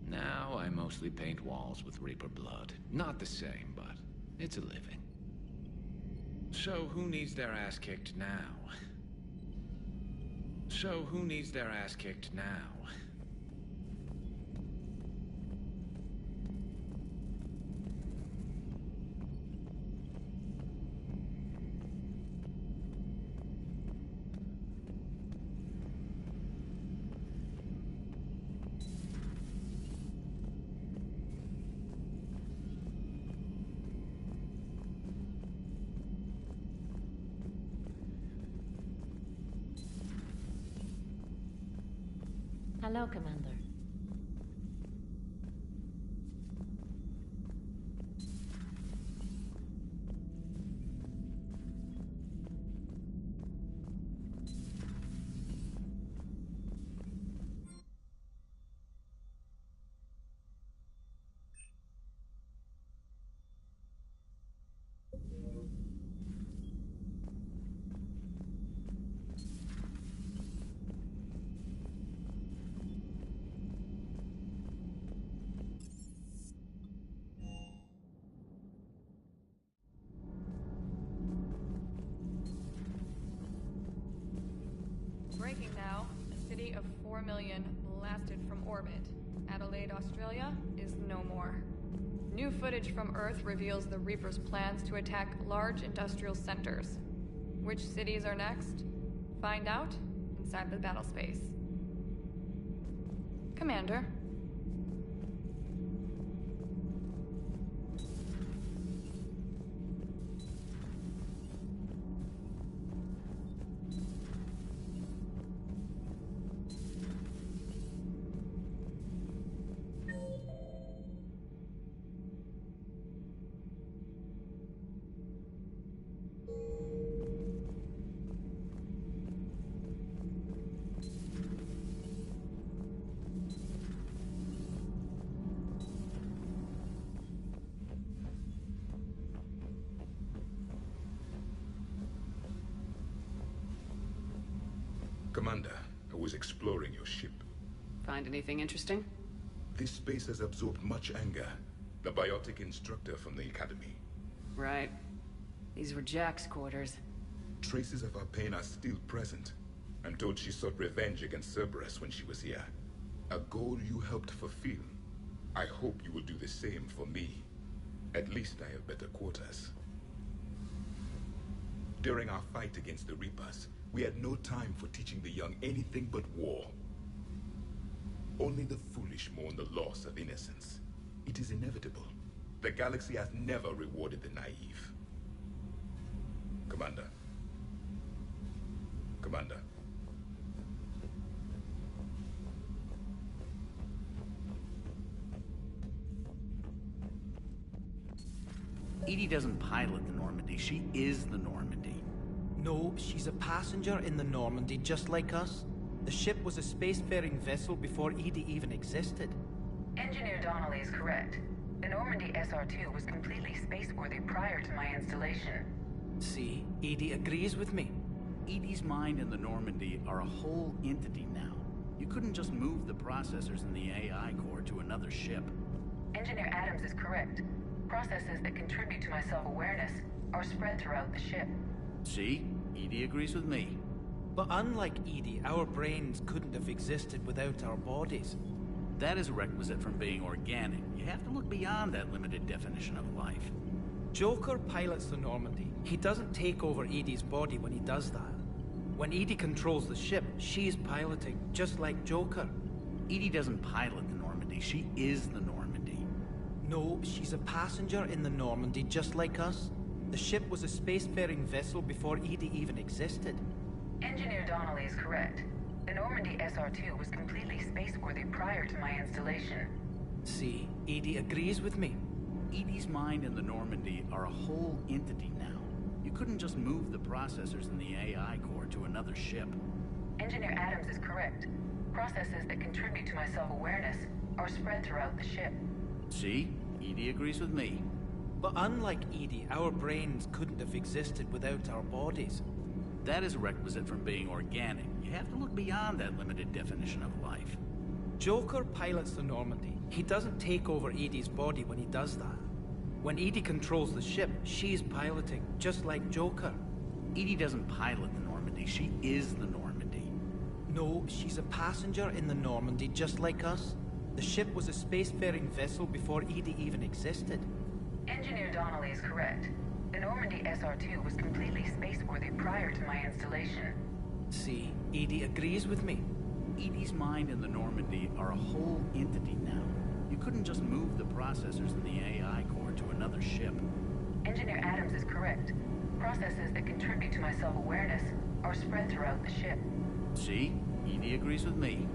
Now I mostly paint walls with Reaper blood. Not the same, but it's a living. So who needs their ass kicked now? Hello, Commander. Breaking now, a city of 4 million blasted from orbit. Adelaide, Australia is no more. New footage from Earth reveals the Reaper's plans to attack large industrial centers. Which cities are next? Find out inside the battle space. Commander. Commander, I was exploring your ship. Find anything interesting? This space has absorbed much anger. The biotic instructor from the Academy. Right. These were Jack's quarters. Traces of her pain are still present. I'm told she sought revenge against Cerberus when she was here. A goal you helped fulfill. I hope you will do the same for me. At least I have better quarters. During our fight against the Reapers, we had no time for teaching the young anything but war. Only the foolish mourn the loss of innocence. It is inevitable. The galaxy has never rewarded the naive. Commander. Commander. Edie doesn't pilot the Normandy. She is the Normandy. No, she's a passenger in the Normandy, just like us. The ship was a spacefaring vessel before Edie even existed. Engineer Donnelly is correct. The Normandy SR-2 was completely spaceworthy prior to my installation. See, Edie agrees with me. Edie's mind and the Normandy are a whole entity now. You couldn't just move the processors in the AI core to another ship. Engineer Adams is correct. Processes that contribute to my self-awareness are spread throughout the ship. See? Edie agrees with me. But unlike Edie, our brains couldn't have existed without our bodies. That is a requisite from being organic. You have to look beyond that limited definition of life. Joker pilots the Normandy. He doesn't take over Edie's body when he does that. When Edie controls the ship, she's piloting, just like Joker. Edie doesn't pilot the Normandy. She is the Normandy. No, she's a passenger in the Normandy, just like us. The ship was a spacefaring vessel before Edie even existed. Engineer Donnelly is correct. The Normandy SR-2 was completely spaceworthy prior to my installation. See, Edie agrees with me. Edie's mind and the Normandy are a whole entity now. You couldn't just move the processors in the AI core to another ship. Engineer Adams is correct. Processes that contribute to my self-awareness are spread throughout the ship. See? Edie agrees with me. But unlike Edie, our brains couldn't have existed without our bodies. That is a requisite from being organic. You have to look beyond that limited definition of life. Joker pilots the Normandy. He doesn't take over Edie's body when he does that. When Edie controls the ship, she's piloting, just like Joker. Edie doesn't pilot the Normandy. She is the Normandy. No, she's a passenger in the Normandy, just like us. The ship was a spacefaring vessel before Edie even existed. Engineer Donnelly is correct. The Normandy SR-2 was completely spaceworthy prior to my installation. See, Edie agrees with me. Edie's mind and the Normandy are a whole entity now. You couldn't just move the processors in the AI core to another ship. Engineer Adams is correct. Processes that contribute to my self-awareness are spread throughout the ship. See? Edie agrees with me.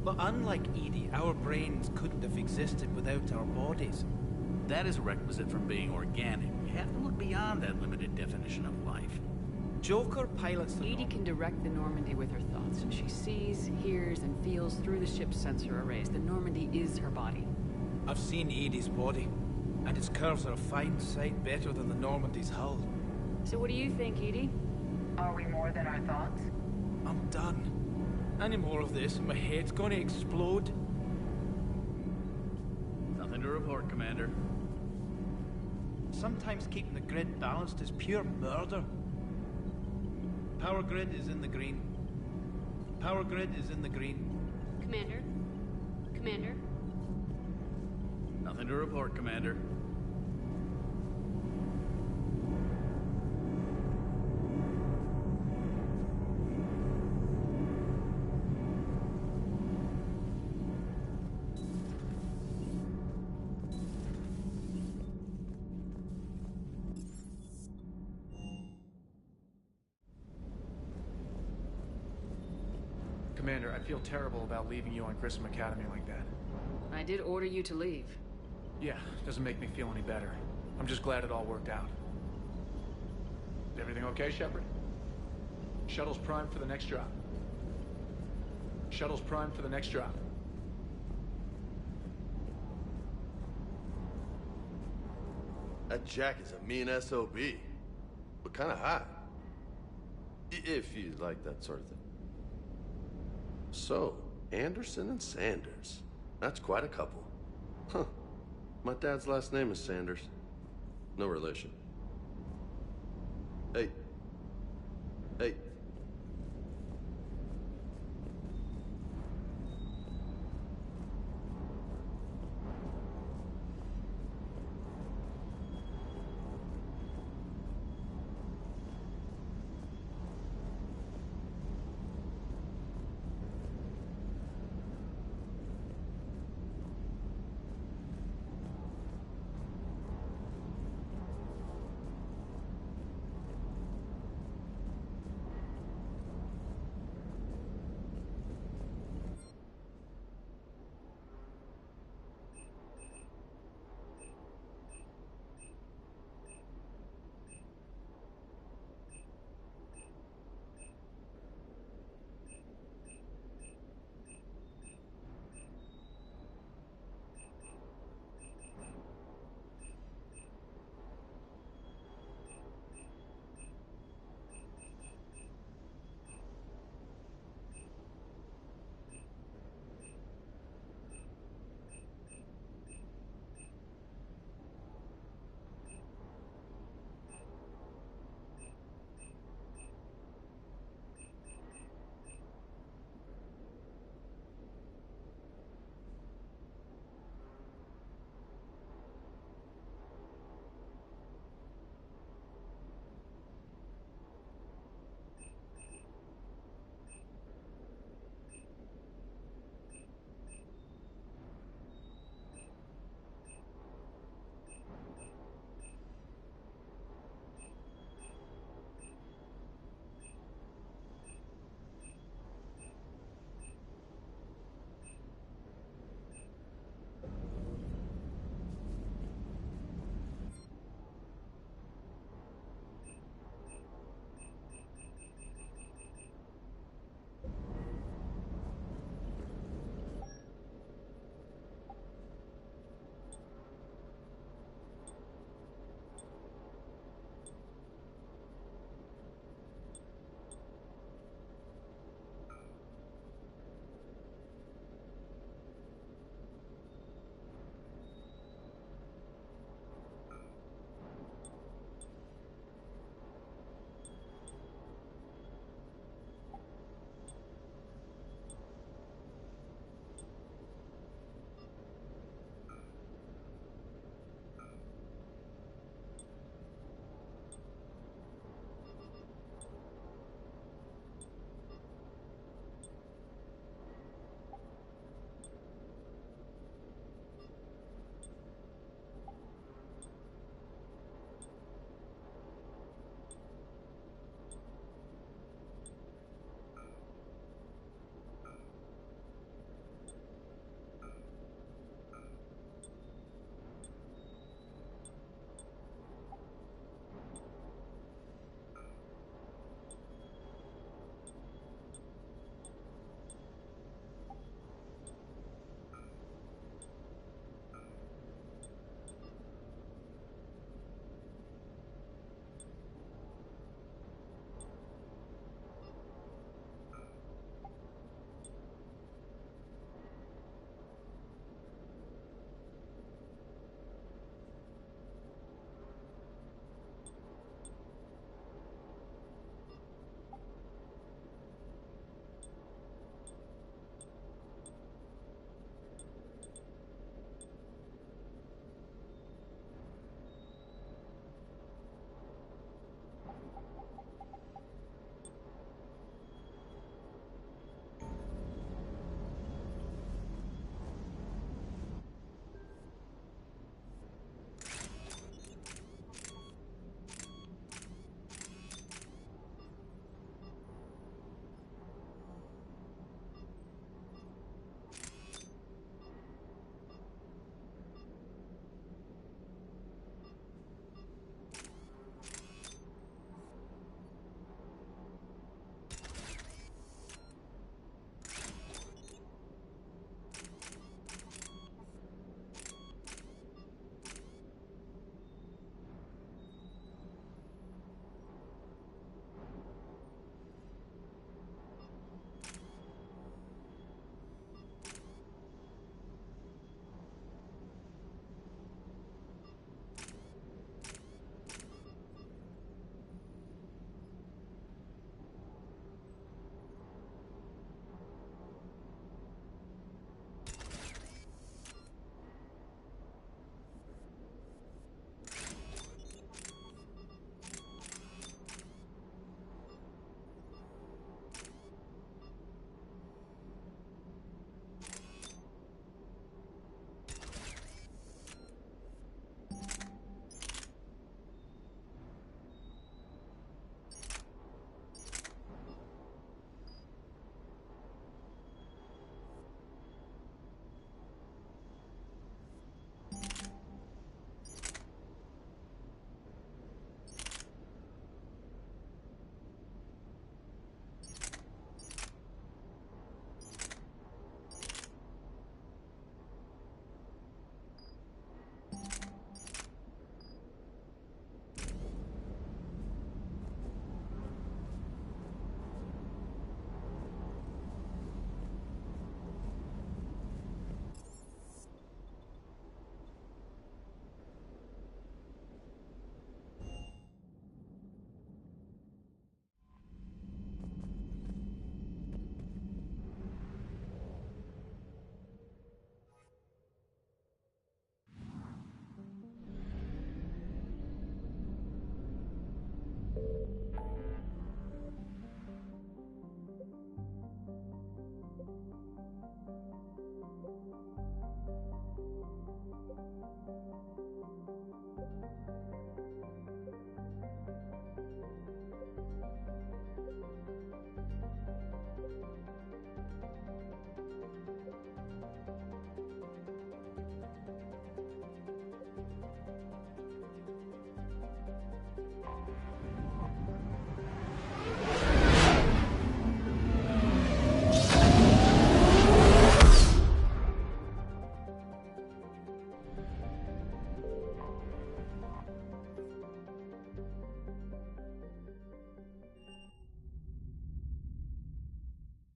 But unlike Edie, our brains couldn't have existed without our bodies. That is a requisite from being organic. You have to look beyond that limited definition of life. Joker pilots the Edie can direct the Normandy with her thoughts. She sees, hears, and feels through the ship's sensor arrays. The Normandy is her body. I've seen Edie's body, and its curves are a fine sight better than the Normandy's hull. So what do you think, Edie? Are we more than our thoughts? I'm done. Any more of this, and my head's gonna explode. Nothing to report, Commander. Sometimes keeping the grid balanced is pure murder. Power grid is in the green. Power grid is in the green. Commander? Commander? Nothing to report, Commander. Commander, I feel terrible about leaving you on Grissom Academy like that. I did order you to leave. Yeah, doesn't make me feel any better. I'm just glad it all worked out. Is everything okay, Shepard? Shuttle's primed for the next drop. Shuttle's primed for the next drop. That Jack is a mean SOB. But kinda hot. If you like that sort of thing. So, Anderson and Sanders. That's quite a couple. Huh. My dad's last name is Sanders. No relation. Hey. Hey.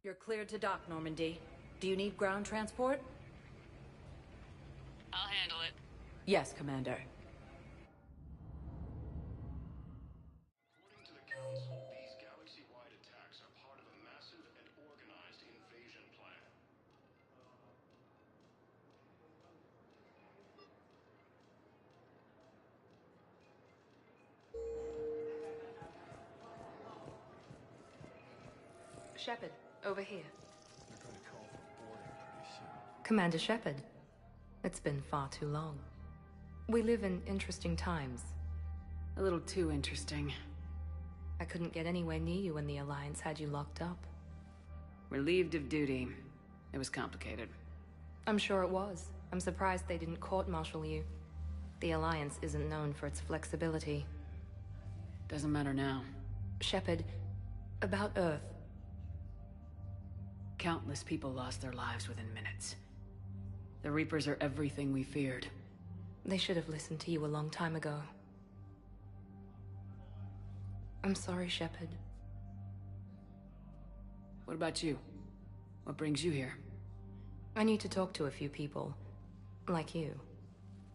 You're cleared to dock, Normandy. Do you need ground transport? I'll handle it. Yes, Commander. According to the Council, these galaxy-wide attacks are part of a massive and organized invasion plan. Shepard, over here. Commander Shepard. It's been far too long. We live in interesting times. A little too interesting. I couldn't get anywhere near you when the Alliance had you locked up. Relieved of duty. It was complicated. I'm sure it was. I'm surprised they didn't court-martial you. The Alliance isn't known for its flexibility. Doesn't matter now. Shepard, about Earth. Countless people lost their lives within minutes. The Reapers are everything we feared. They should have listened to you a long time ago. I'm sorry, Shepard. What about you? What brings you here? I need to talk to a few people. Like you.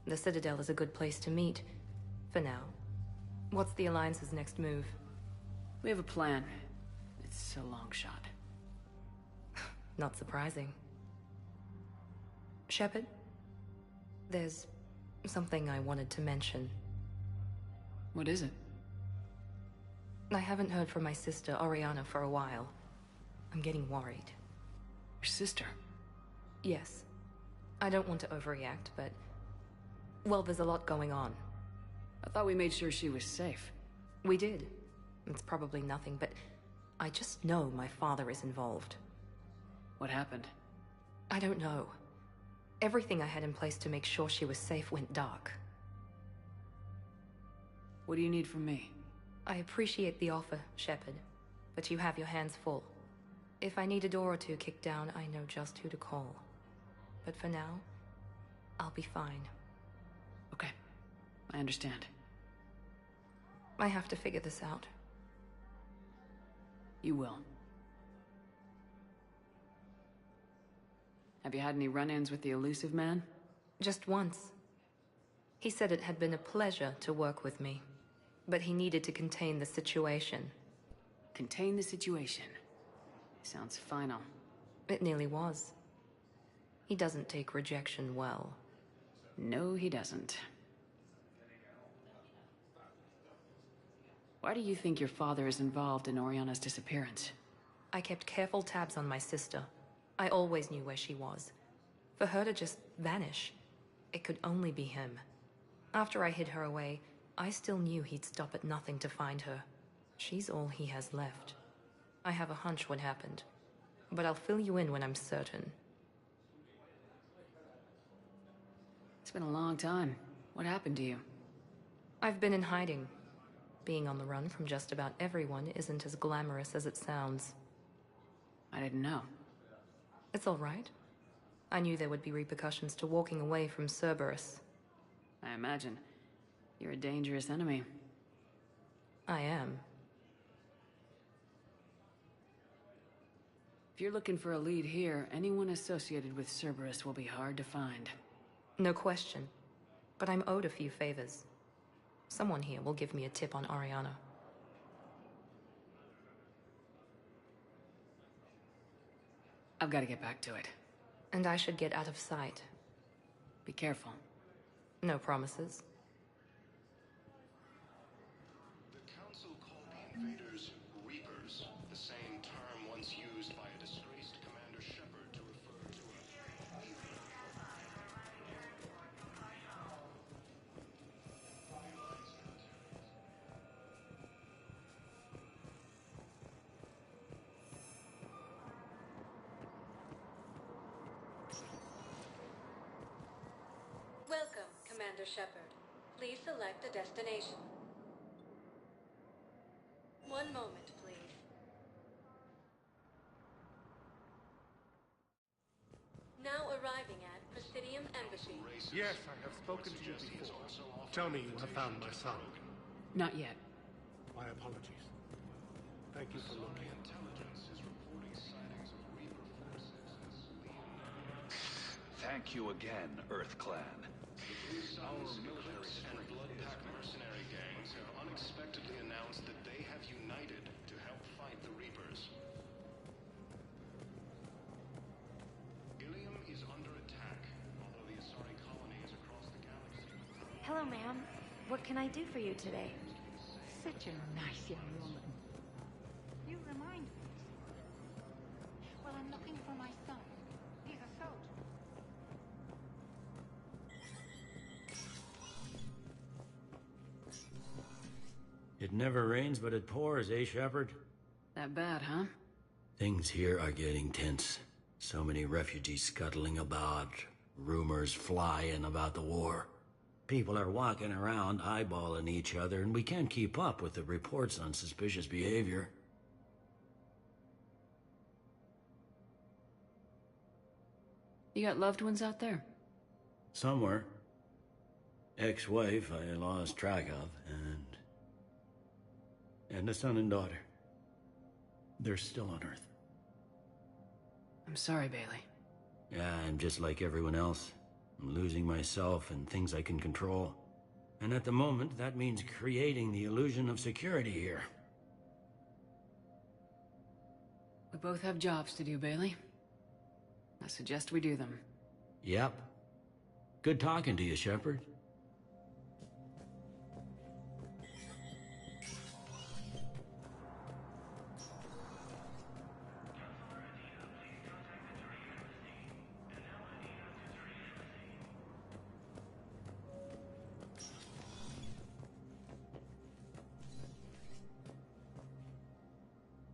The Citadel is a good place to meet. For now. What's the Alliance's next move? We have a plan. It's a long shot. Not surprising. Shepard? There's something I wanted to mention. What is it? I haven't heard from my sister, Oriana, for a while. I'm getting worried. Your sister? Yes. I don't want to overreact, but... well, there's a lot going on. I thought we made sure she was safe. We did. It's probably nothing, but... I just know my father is involved. What happened? I don't know. Everything I had in place to make sure she was safe went dark. What do you need from me? I appreciate the offer, Shepard, but you have your hands full. If I need a door or two kicked down, I know just who to call. But for now, I'll be fine. Okay. I understand. I have to figure this out. You will. Have you had any run-ins with the Illusive Man? Just once. He said it had been a pleasure to work with me, but he needed to contain the situation. Contain the situation? Sounds final. It nearly was. He doesn't take rejection well. No, he doesn't. Why do you think your father is involved in Oriana's disappearance? I kept careful tabs on my sister. I always knew where she was. For her to just vanish, it could only be him. After I hid her away, I still knew he'd stop at nothing to find her. She's all he has left. I have a hunch what happened, but I'll fill you in when I'm certain. It's been a long time. What happened to you? I've been in hiding. Being on the run from just about everyone isn't as glamorous as it sounds. I didn't know. It's all right. I knew there would be repercussions to walking away from Cerberus. I imagine. You're a dangerous enemy. I am. If you're looking for a lead here, anyone associated with Cerberus will be hard to find. No question. But I'm owed a few favors. Someone here will give me a tip on Oriana. I've got to get back to it. And I should get out of sight. Be careful. No promises. The Council called the invaders Reapers, the same term once used by a disgraced Commander Shepard to refer to a evil. Commander Shepard. Please select a destination. One moment, please. Now arriving at Presidium Embassy. Yes, I have spoken to you before. Tell me you have found my son. Not yet. My apologies. Thank you for looking. Thank you again, Earth Clan. Our military and blood-pack mercenary gangs have unexpectedly announced that they have united to help fight the Reapers. Ilium is under attack, although the Asari colony is across the galaxy. Hello, ma'am. What can I do for you today? Such a nice young woman. You remind me. Well, I'm looking for my son. He's a soldier. It never rains, but it pours, eh, Shepard? That bad, huh? Things here are getting tense. So many refugees scuttling about, rumors flying about the war. People are walking around eyeballing each other, and we can't keep up with the reports on suspicious behavior. You got loved ones out there? Somewhere. Ex-wife I lost track of, and a son and daughter. They're still on Earth. I'm sorry, Bailey. Yeah, I'm just like everyone else. I'm losing myself and things I can control. And at the moment, that means creating the illusion of security here. We both have jobs to do, Bailey. I suggest we do them. Yep. Good talking to you, Shepard.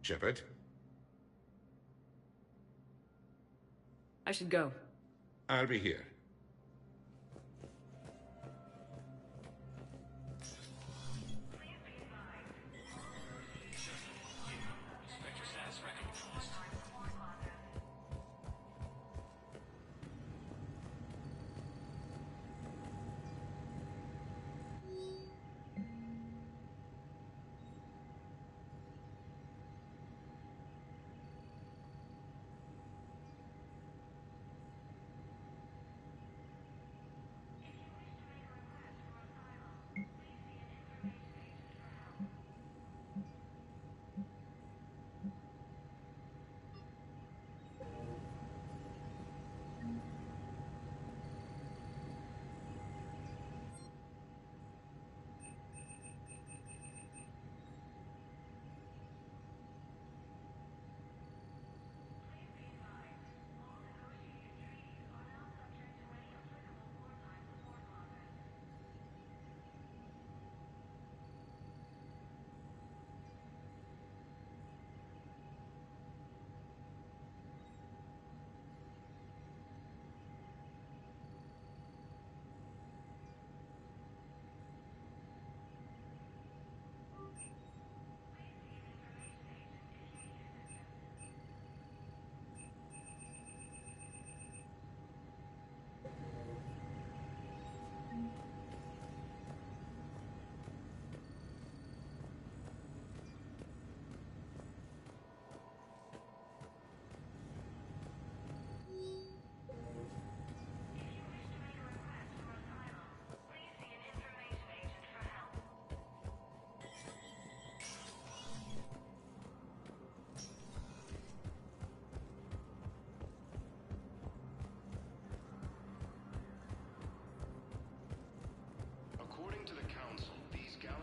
Shepard? I should go. I'll be here.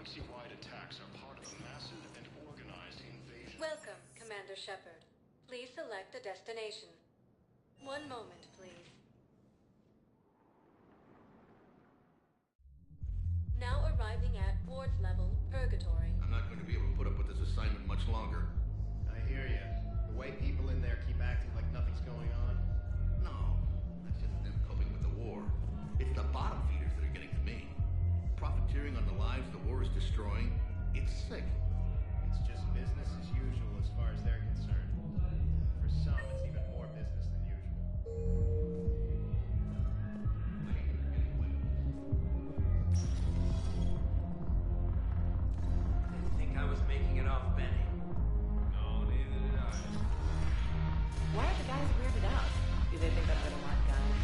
galaxy-wide attacks are part of a massive and organized invasion. Welcome, Commander Shepard. Please select a destination. One moment, please. Now arriving at Ward's level, Purgatory. I'm not going to be able to put up with this assignment much longer. I hear you. The way people in there keep acting like nothing's going on. No, that's just them coping with the war. It's the bottom feeders that are getting lives the war is destroying, it's sick. It's just business as usual as far as they're concerned. For some, it's even more business than usual. Didn't think I was making it off, Benny. No, neither did I. Why are the guys weirded out? Do they think I'm gonna want guns?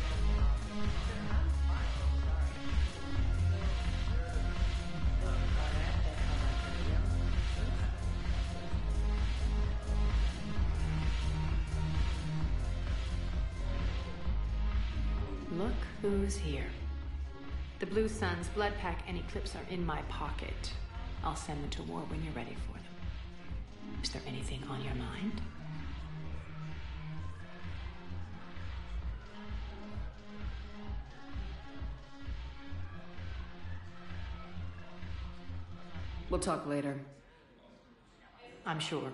Look who's here. The Blue Suns, Bloodpack, and Eclipse are in my pocket. I'll send them to war when you're ready for them. Is there anything on your mind? We'll talk later. I'm sure.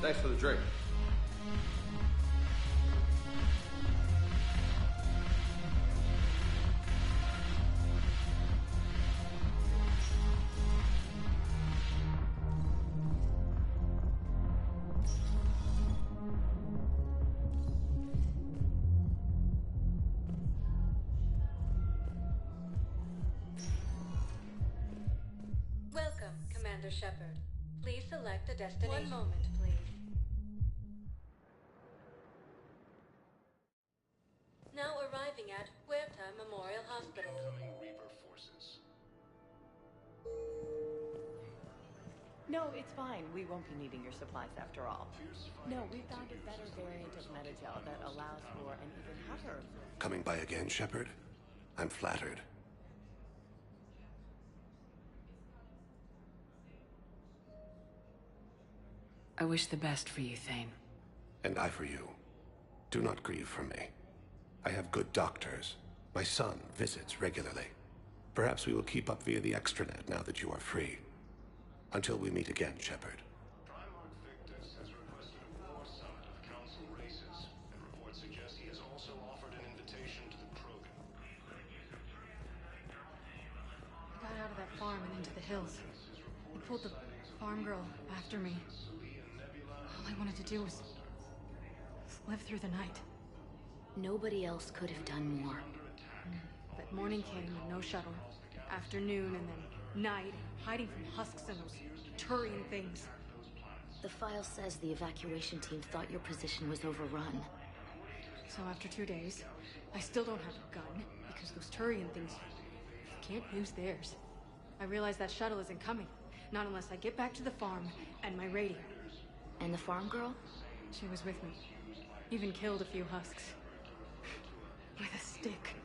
Thanks for the drink. Welcome, Commander Shepard. Please select a destination. One moment, please. Now arriving at Huerta Memorial Hospital. Incoming Reaper forces. No, it's fine. We won't be needing your supplies after all. No, we found a better variant of Metagel that allows for an even hotter. Coming by again, Shepard? I'm flattered. I wish the best for you, Thane. And I for you. Do not grieve for me. I have good doctors. My son visits regularly. Perhaps we will keep up via the extranet now that you are free. Until we meet again, Shepard. Primarch Victus has requested a war summit of council races, and reports suggest he has also offered an invitation to the Krogan. I got out of that farm and into the hills. They pulled the farm girl after me. All I wanted to do was live through the night. Nobody else could have done more. But morning came and no shuttle. Afternoon and then night, hiding from husks and those Turian things. The file says the evacuation team thought your position was overrun. So after 2 days, I still don't have a gun, because those Turian things, you can't use theirs. I realize that shuttle isn't coming, not unless I get back to the farm and my radio. And the farm girl? She was with me. Even killed a few husks. With a stick.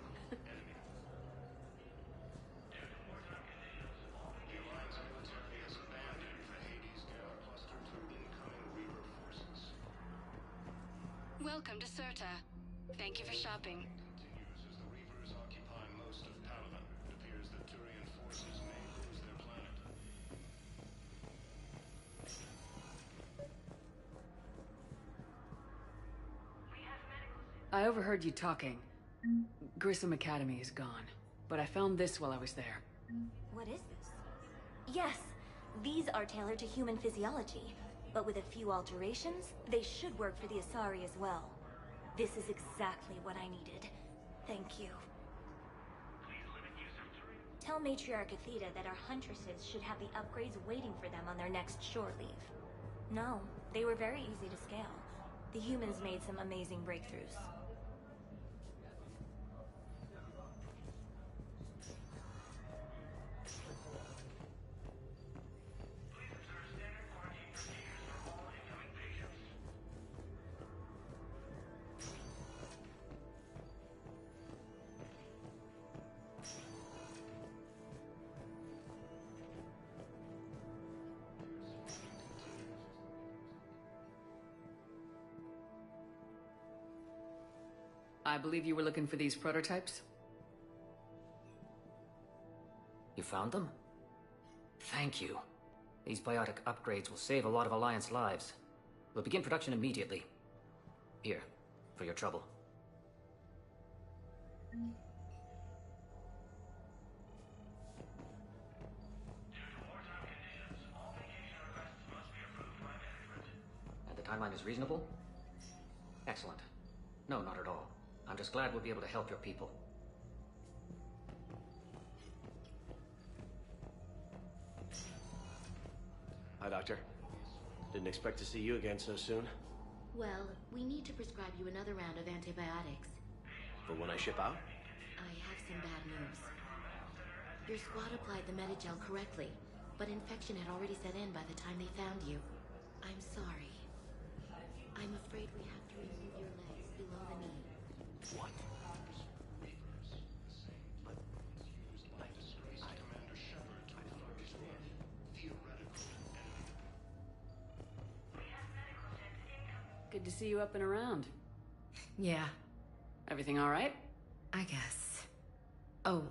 Welcome to Serta. Thank you for shopping. Continues as the Reapers occupy most of Palaven. It appears that Turian forces may lose their planet. I overheard you talking. Grissom Academy is gone, but I found this while I was there. What is this? Yes, these are tailored to human physiology, but with a few alterations, they should work for the Asari as well. This is exactly what I needed. Thank you. Tell Matriarch Athena that our huntresses should have the upgrades waiting for them on their next shore leave. No, they were very easy to scale. The humans made some amazing breakthroughs. I believe you were looking for these prototypes? You found them? Thank you. These biotic upgrades will save a lot of Alliance lives. We'll begin production immediately. Here, for your trouble. And the timeline is reasonable? Excellent. No, not at all. I'm just glad we'll be able to help your people. Hi, Doctor. Didn't expect to see you again so soon. Well, we need to prescribe you another round of antibiotics. For when I ship out? I have some bad news. Your squad applied the Medigel correctly, but infection had already set in by the time they found you. I'm sorry. I'm afraid we have to remove your legs below the knee. What? Good to see you up and around. Yeah. Everything all right? I guess. Oh,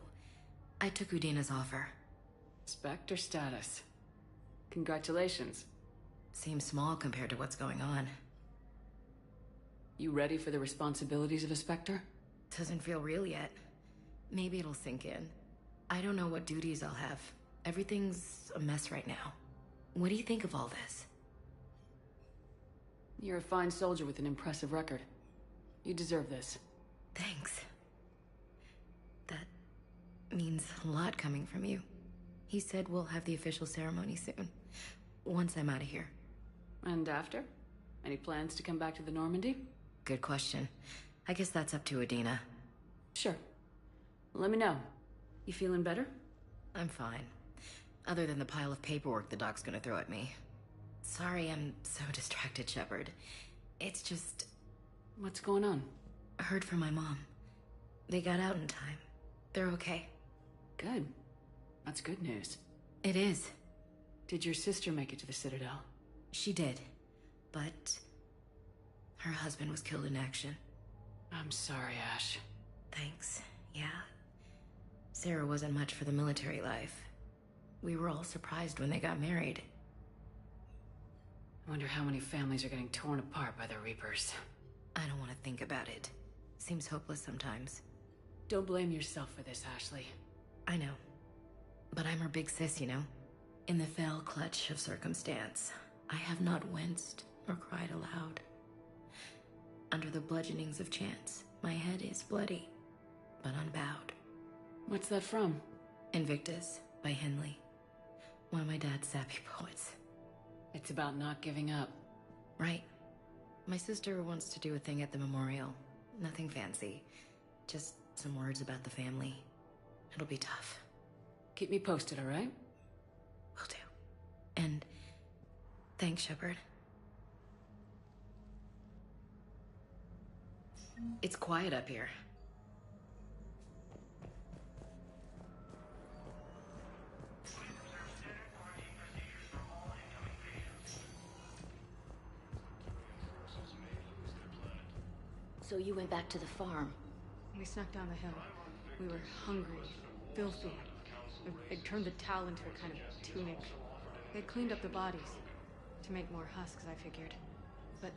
I took Udina's offer. Spectre status. Congratulations. Seems small compared to what's going on. You ready for the responsibilities of a Spectre? Doesn't feel real yet. Maybe it'll sink in. I don't know what duties I'll have. Everything's a mess right now. What do you think of all this? You're a fine soldier with an impressive record. You deserve this. Thanks. That means a lot coming from you. He said we'll have the official ceremony soon. Once I'm out of here. And after? Any plans to come back to the Normandy? Good question. I guess that's up to Udina. Sure. Let me know. You feeling better? I'm fine. Other than the pile of paperwork the doc's gonna throw at me. Sorry I'm so distracted, Shepard. It's just... What's going on? I heard from my mom. They got out in time. They're okay. Good. That's good news. It is. Did your sister make it to the Citadel? She did. But... her husband was killed in action. I'm sorry, Ash. Thanks. Yeah. Sarah wasn't much for the military life. We were all surprised when they got married. I wonder how many families are getting torn apart by the Reapers. I don't want to think about it. Seems hopeless sometimes. Don't blame yourself for this, Ashley. I know. But I'm her big sis, you know? In the fell clutch of circumstance, I have not winced or cried aloud. Under the bludgeonings of chance, my head is bloody, but unbowed. What's that from? Invictus by Henley. One of my dad's sappy poets. It's about not giving up. Right. My sister wants to do a thing at the memorial. Nothing fancy. Just some words about the family. It'll be tough. Keep me posted, all right? Will do. And thanks, Shepard. It's quiet up here. So you went back to the farm? We snuck down the hill. We were hungry, filthy. I'd turned the towel into a kind of tunic. They'd cleaned up the bodies to make more husks, I figured. But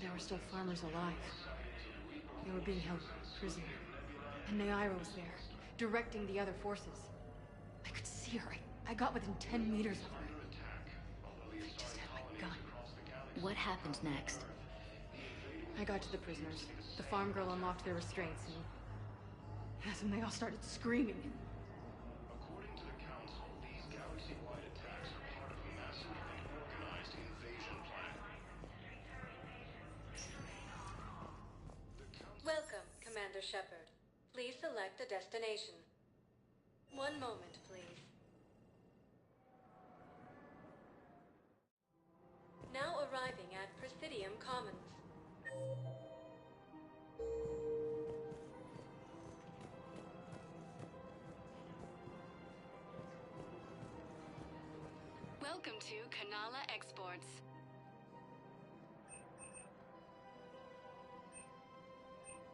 there were still farmers alive. They were being held prisoner. And Naira was there, directing the other forces. I could see her. I got within 10 meters of her. I just had my gun. What happened next? I got to the prisoners. The farm girl unlocked their restraints, and that's when they all started screaming. According to the Council, these galaxy-wide attacks are part of a massive and organized invasion plan. Welcome, Commander Shepard. Please select a destination. One moment, please. Now arriving at Presidium Commons. Welcome to Kanala Exports.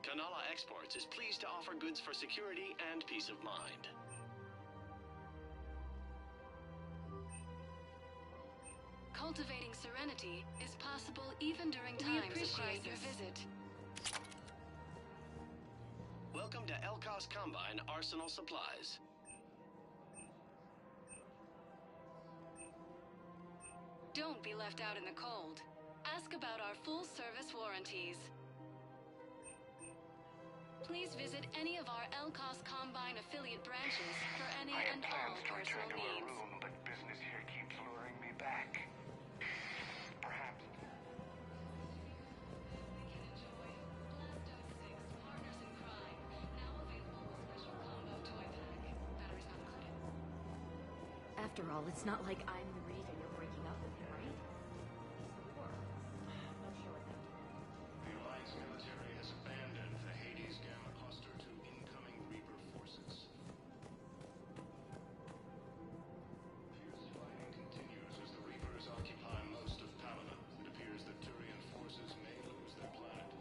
Kanala Exports is pleased to offer goods for security and peace of mind. Cultivating serenity is possible even during times of crisis. We appreciate your visit. Welcome to Elkos Combine Arsenal Supplies. Don't be left out in the cold. Ask about our full-service warranties. Please visit any of our Elkos Combine affiliate branches for any and all personal needs. But business here keeps luring me back. Perhaps. After all, it's not like I'm the reason you're breaking up with him, right? The Alliance military has abandoned the Hades Gamma cluster to incoming Reaper forces. Fierce fighting continues as the Reapers occupy most of Paladin. It appears that Turian forces may lose their planet.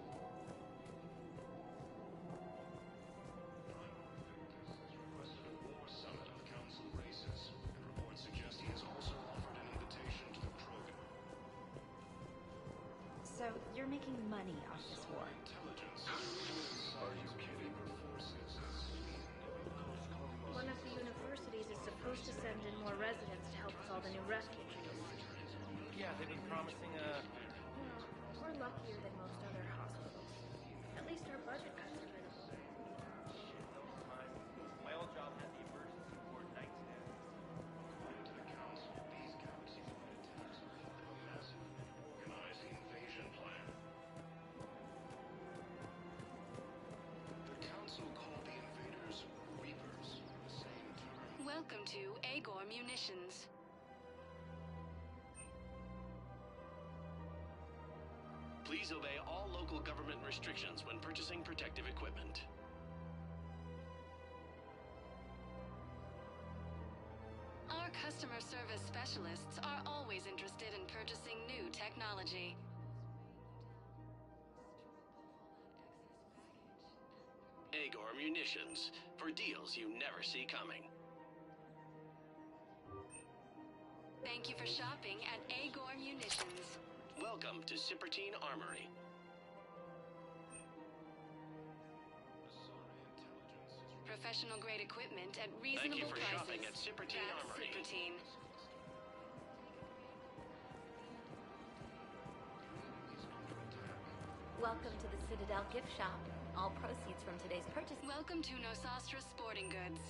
Prime Victus has requested a war summit of Council races, and reports suggest he has also offered an invitation to the Krogan. So, you're making money off this war? Are you kidding? One of the universities is supposed to send in more residents to help with all the new refugees. Yeah, they've been promising a... We're luckier than most other hospitals. At least our budget cuts are minimal. My old job had the emergency ward night staff. According to the Council, these galaxy-wide attacks are part of a massive and organized invasion plan. The Council called the invaders Reapers, the same term. Welcome to Agor Munitions. Please obey all local government restrictions when purchasing protective equipment. Our customer service specialists are always interested in purchasing new technology. Agor Munitions, for deals you never see coming. Thank you for shopping at Agor Munitions. Welcome to Cipertine Armory. Professional grade equipment at reasonable prices. Thank you for shopping at Cipertine That's Armory. Cipertine. Welcome to the Citadel gift shop. All proceeds from today's purchase. Welcome to Nosastra Sporting Goods.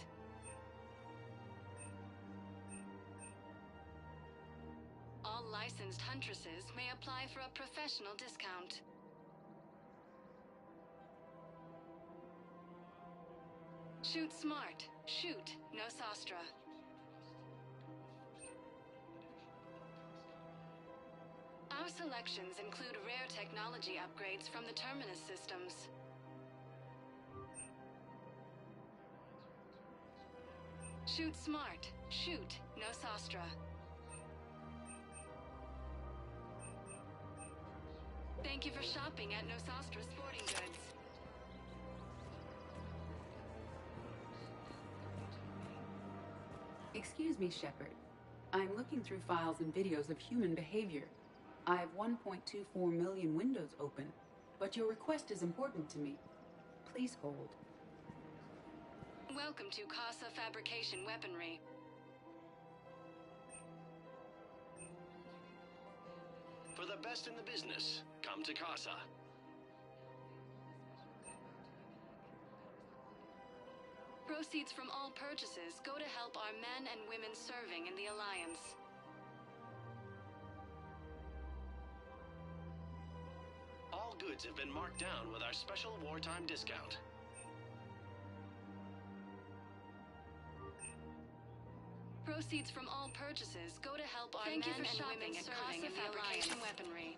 All licensed huntresses may apply for a professional discount. Shoot smart. Shoot Nosastra. Our selections include rare technology upgrades from the Terminus systems. Shoot smart. Shoot Nosastra. Thank you for shopping at Nosastra Sporting Goods. Excuse me, Shepard. I'm looking through files and videos of human behavior. I have 1.24 million windows open, but your request is important to me. Please hold. Welcome to Casa Fabrication Weaponry. For the best in the business, come to Casa. Proceeds from all purchases go to help our men and women serving in the Alliance. All goods have been marked down with our special wartime discount. Proceeds from all purchases go to help our men and women serving in the Fabrication Weaponry.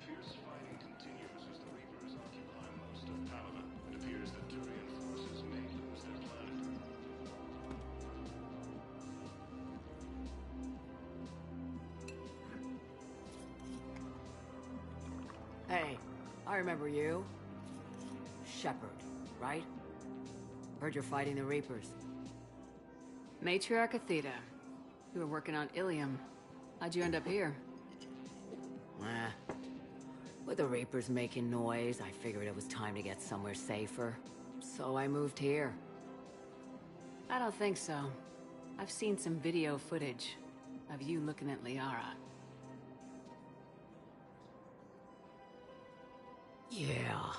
Fierce fighting continues as the Reapers occupy most of Palamon. It appears that Turian forces may lose their planet. Hey, I remember you. Shepard, right? Heard you're fighting the Reapers. Matriarch Athena. You were working on Ilium. How'd you end up here? With the Reapers making noise, I figured it was time to get somewhere safer. So I moved here. I don't think so. I've seen some video footage of you looking at Liara. Yeah.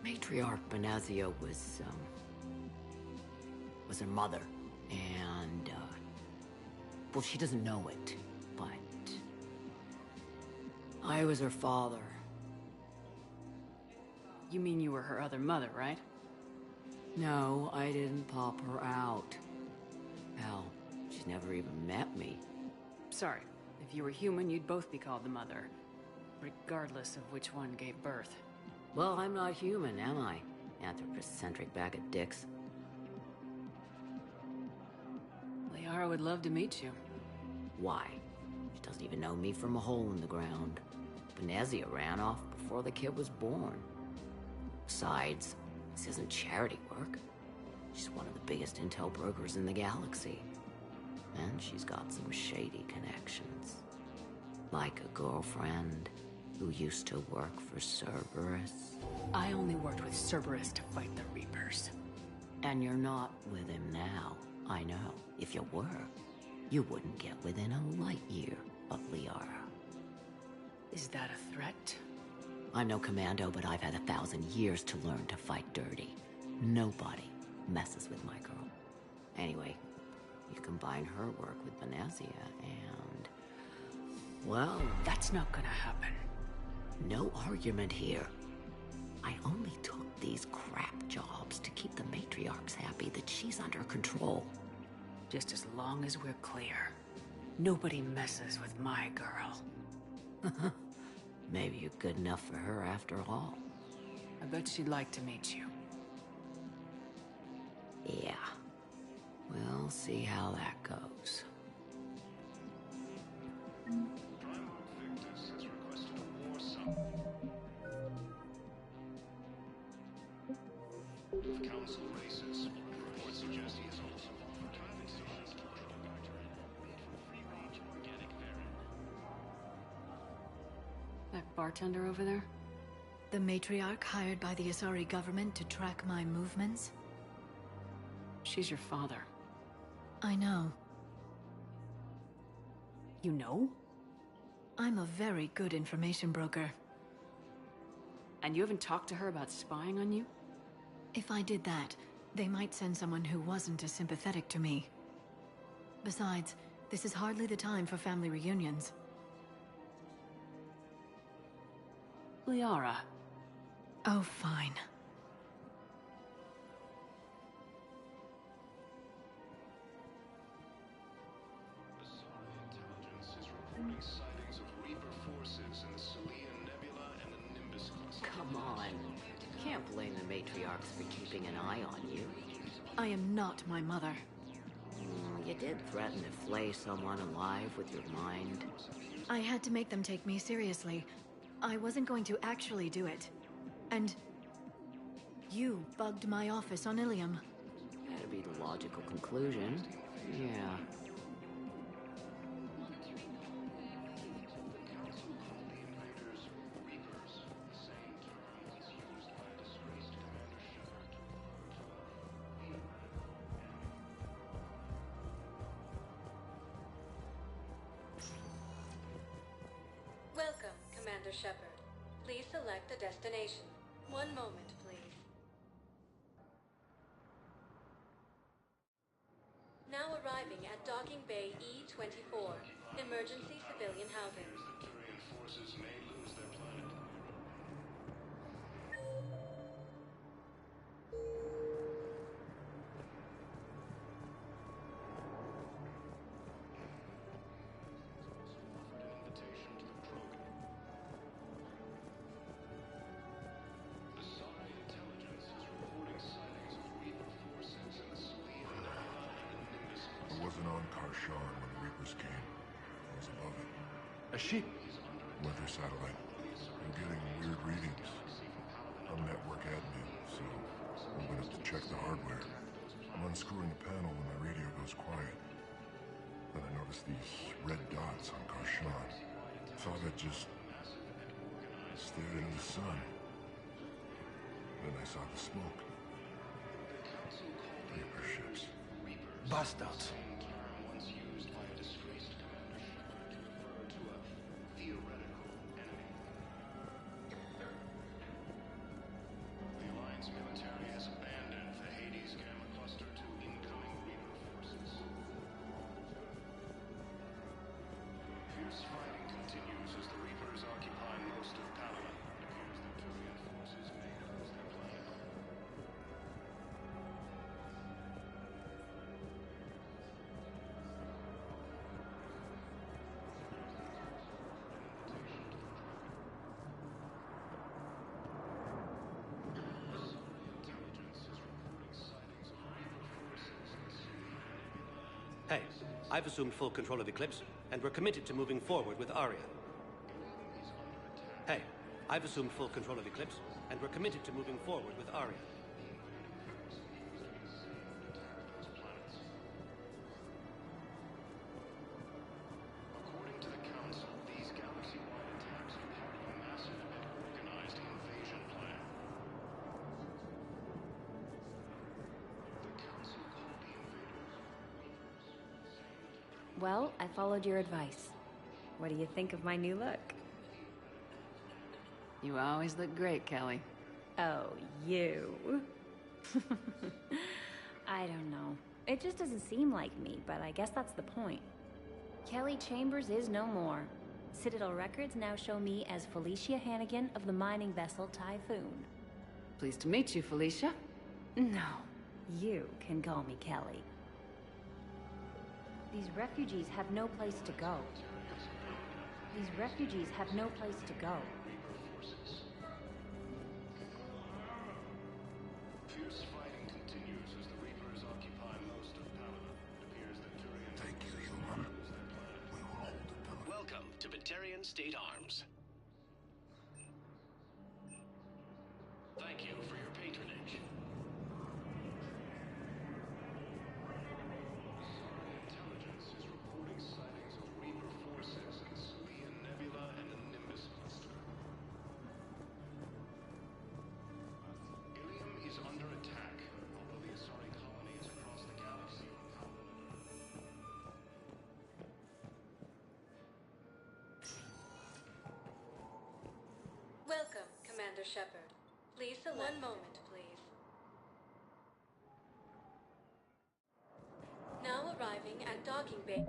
Matriarch Benazia was her mother. And, well, she doesn't know it, but I was her father. You mean you were her other mother, right? No, I didn't pop her out. Hell, she's never even met me. Sorry. If you were human, you'd both be called the mother. Regardless of which one gave birth. Well, I'm not human, am I? Anthropocentric bag of dicks. Liara would love to meet you. Why? She doesn't even know me from a hole in the ground. Benazia ran off before the kid was born. Besides, this isn't charity work. She's one of the biggest intel brokers in the galaxy. And she's got some shady connections. Like a girlfriend who used to work for Cerberus. I only worked with Cerberus to fight the Reapers. And you're not with him now. I know. If you were, you wouldn't get within a light year of Liara. Is that a threat? I'm no commando, but I've had 1,000 years to learn to fight dirty. Nobody messes with my girl. Anyway, you combine her work with Benazia and... well... That's not gonna happen. No argument here. I only took these crap jobs to keep the matriarchs happy that she's under control. Just as long as we're clear. Nobody messes with my girl. Maybe you're good enough for her after all. I bet she'd like to meet you. Yeah. We'll see how that goes. Primarch Victus has requested a war summon. Of council races, reports suggest he has also offered compensation to free-range organic variant. That bartender over there? The matriarch hired by the Asari government to track my movements? She's your father. I know. You know? I'm a very good information broker. And you haven't talked to her about spying on you? If I did that, they might send someone who wasn't as sympathetic to me. Besides, this is hardly the time for family reunions. Liara. Oh, fine. Reporting sightings of Reaper forces in the Celian Nebula and the Nimbus cluster. Come on. Can't blame the matriarchs for keeping an eye on you. I am not my mother. You did threaten to flay someone alive with your mind. I had to make them take me seriously. I wasn't going to actually do it. And you bugged my office on Ilium. That'd be the logical conclusion. Yeah. Welcome, Commander Shepard. Please select a destination. One moment, please. Now arriving at Docking Bay E-24, emergency civilian housing. The Turian forces may lose their planet. I wasn't on Karshan when the Reapers came. I was above it. A sheep? Weather satellite. I'm getting weird readings. I'm network admin, so I went up to check the hardware. I'm unscrewing the panel when my radio goes quiet. Then I noticed these red dots on Karshan. Thought I'd just stared into the sun. Then I saw the smoke. Reaper ships. Bastards. Once used by a disgraced Commander Shepard to refer to a theoretical enemy. The Alliance military has abandoned the Hades Gamma cluster to incoming Reaper forces. Fierce fighting continues as the Reapers occupy most of Palawan. It appears that Turian forces may lose their planet. Hey, I've assumed full control of Eclipse, and we're committed to moving forward with Aria. Hey, I've assumed full control of Eclipse, and we're committed to moving forward with Aria. According to the Council, these galaxy-wide attacks are part of a massive and organized invasion plan. The Council called the invaders Reapers. Well, I followed your advice. What do you think of my new look? You always look great, Kelly. Oh, you. I don't know. It just doesn't seem like me, but I guess that's the point. Kelly Chambers is no more. Citadel records now show me as Felicia Hannigan of the mining vessel Typhoon. Pleased to meet you, Felicia. No, you can call me Kelly. These refugees have no place to go. These refugees have no place to go. Fierce fighting continues as the Reapers occupy most of Palawan. It appears that Turian forces may lose their planet. We will hold it down. Welcome to Batarian State Arms. Thank you for your patronage. Intelligence is reporting sightings of Reaper forces in the Celian Nebula and the Nimbus cluster. Ilium is under attack, although the Asari colony is across the galaxy from Palawan. Shepard. Please select. One moment, please. Now arriving at docking bay.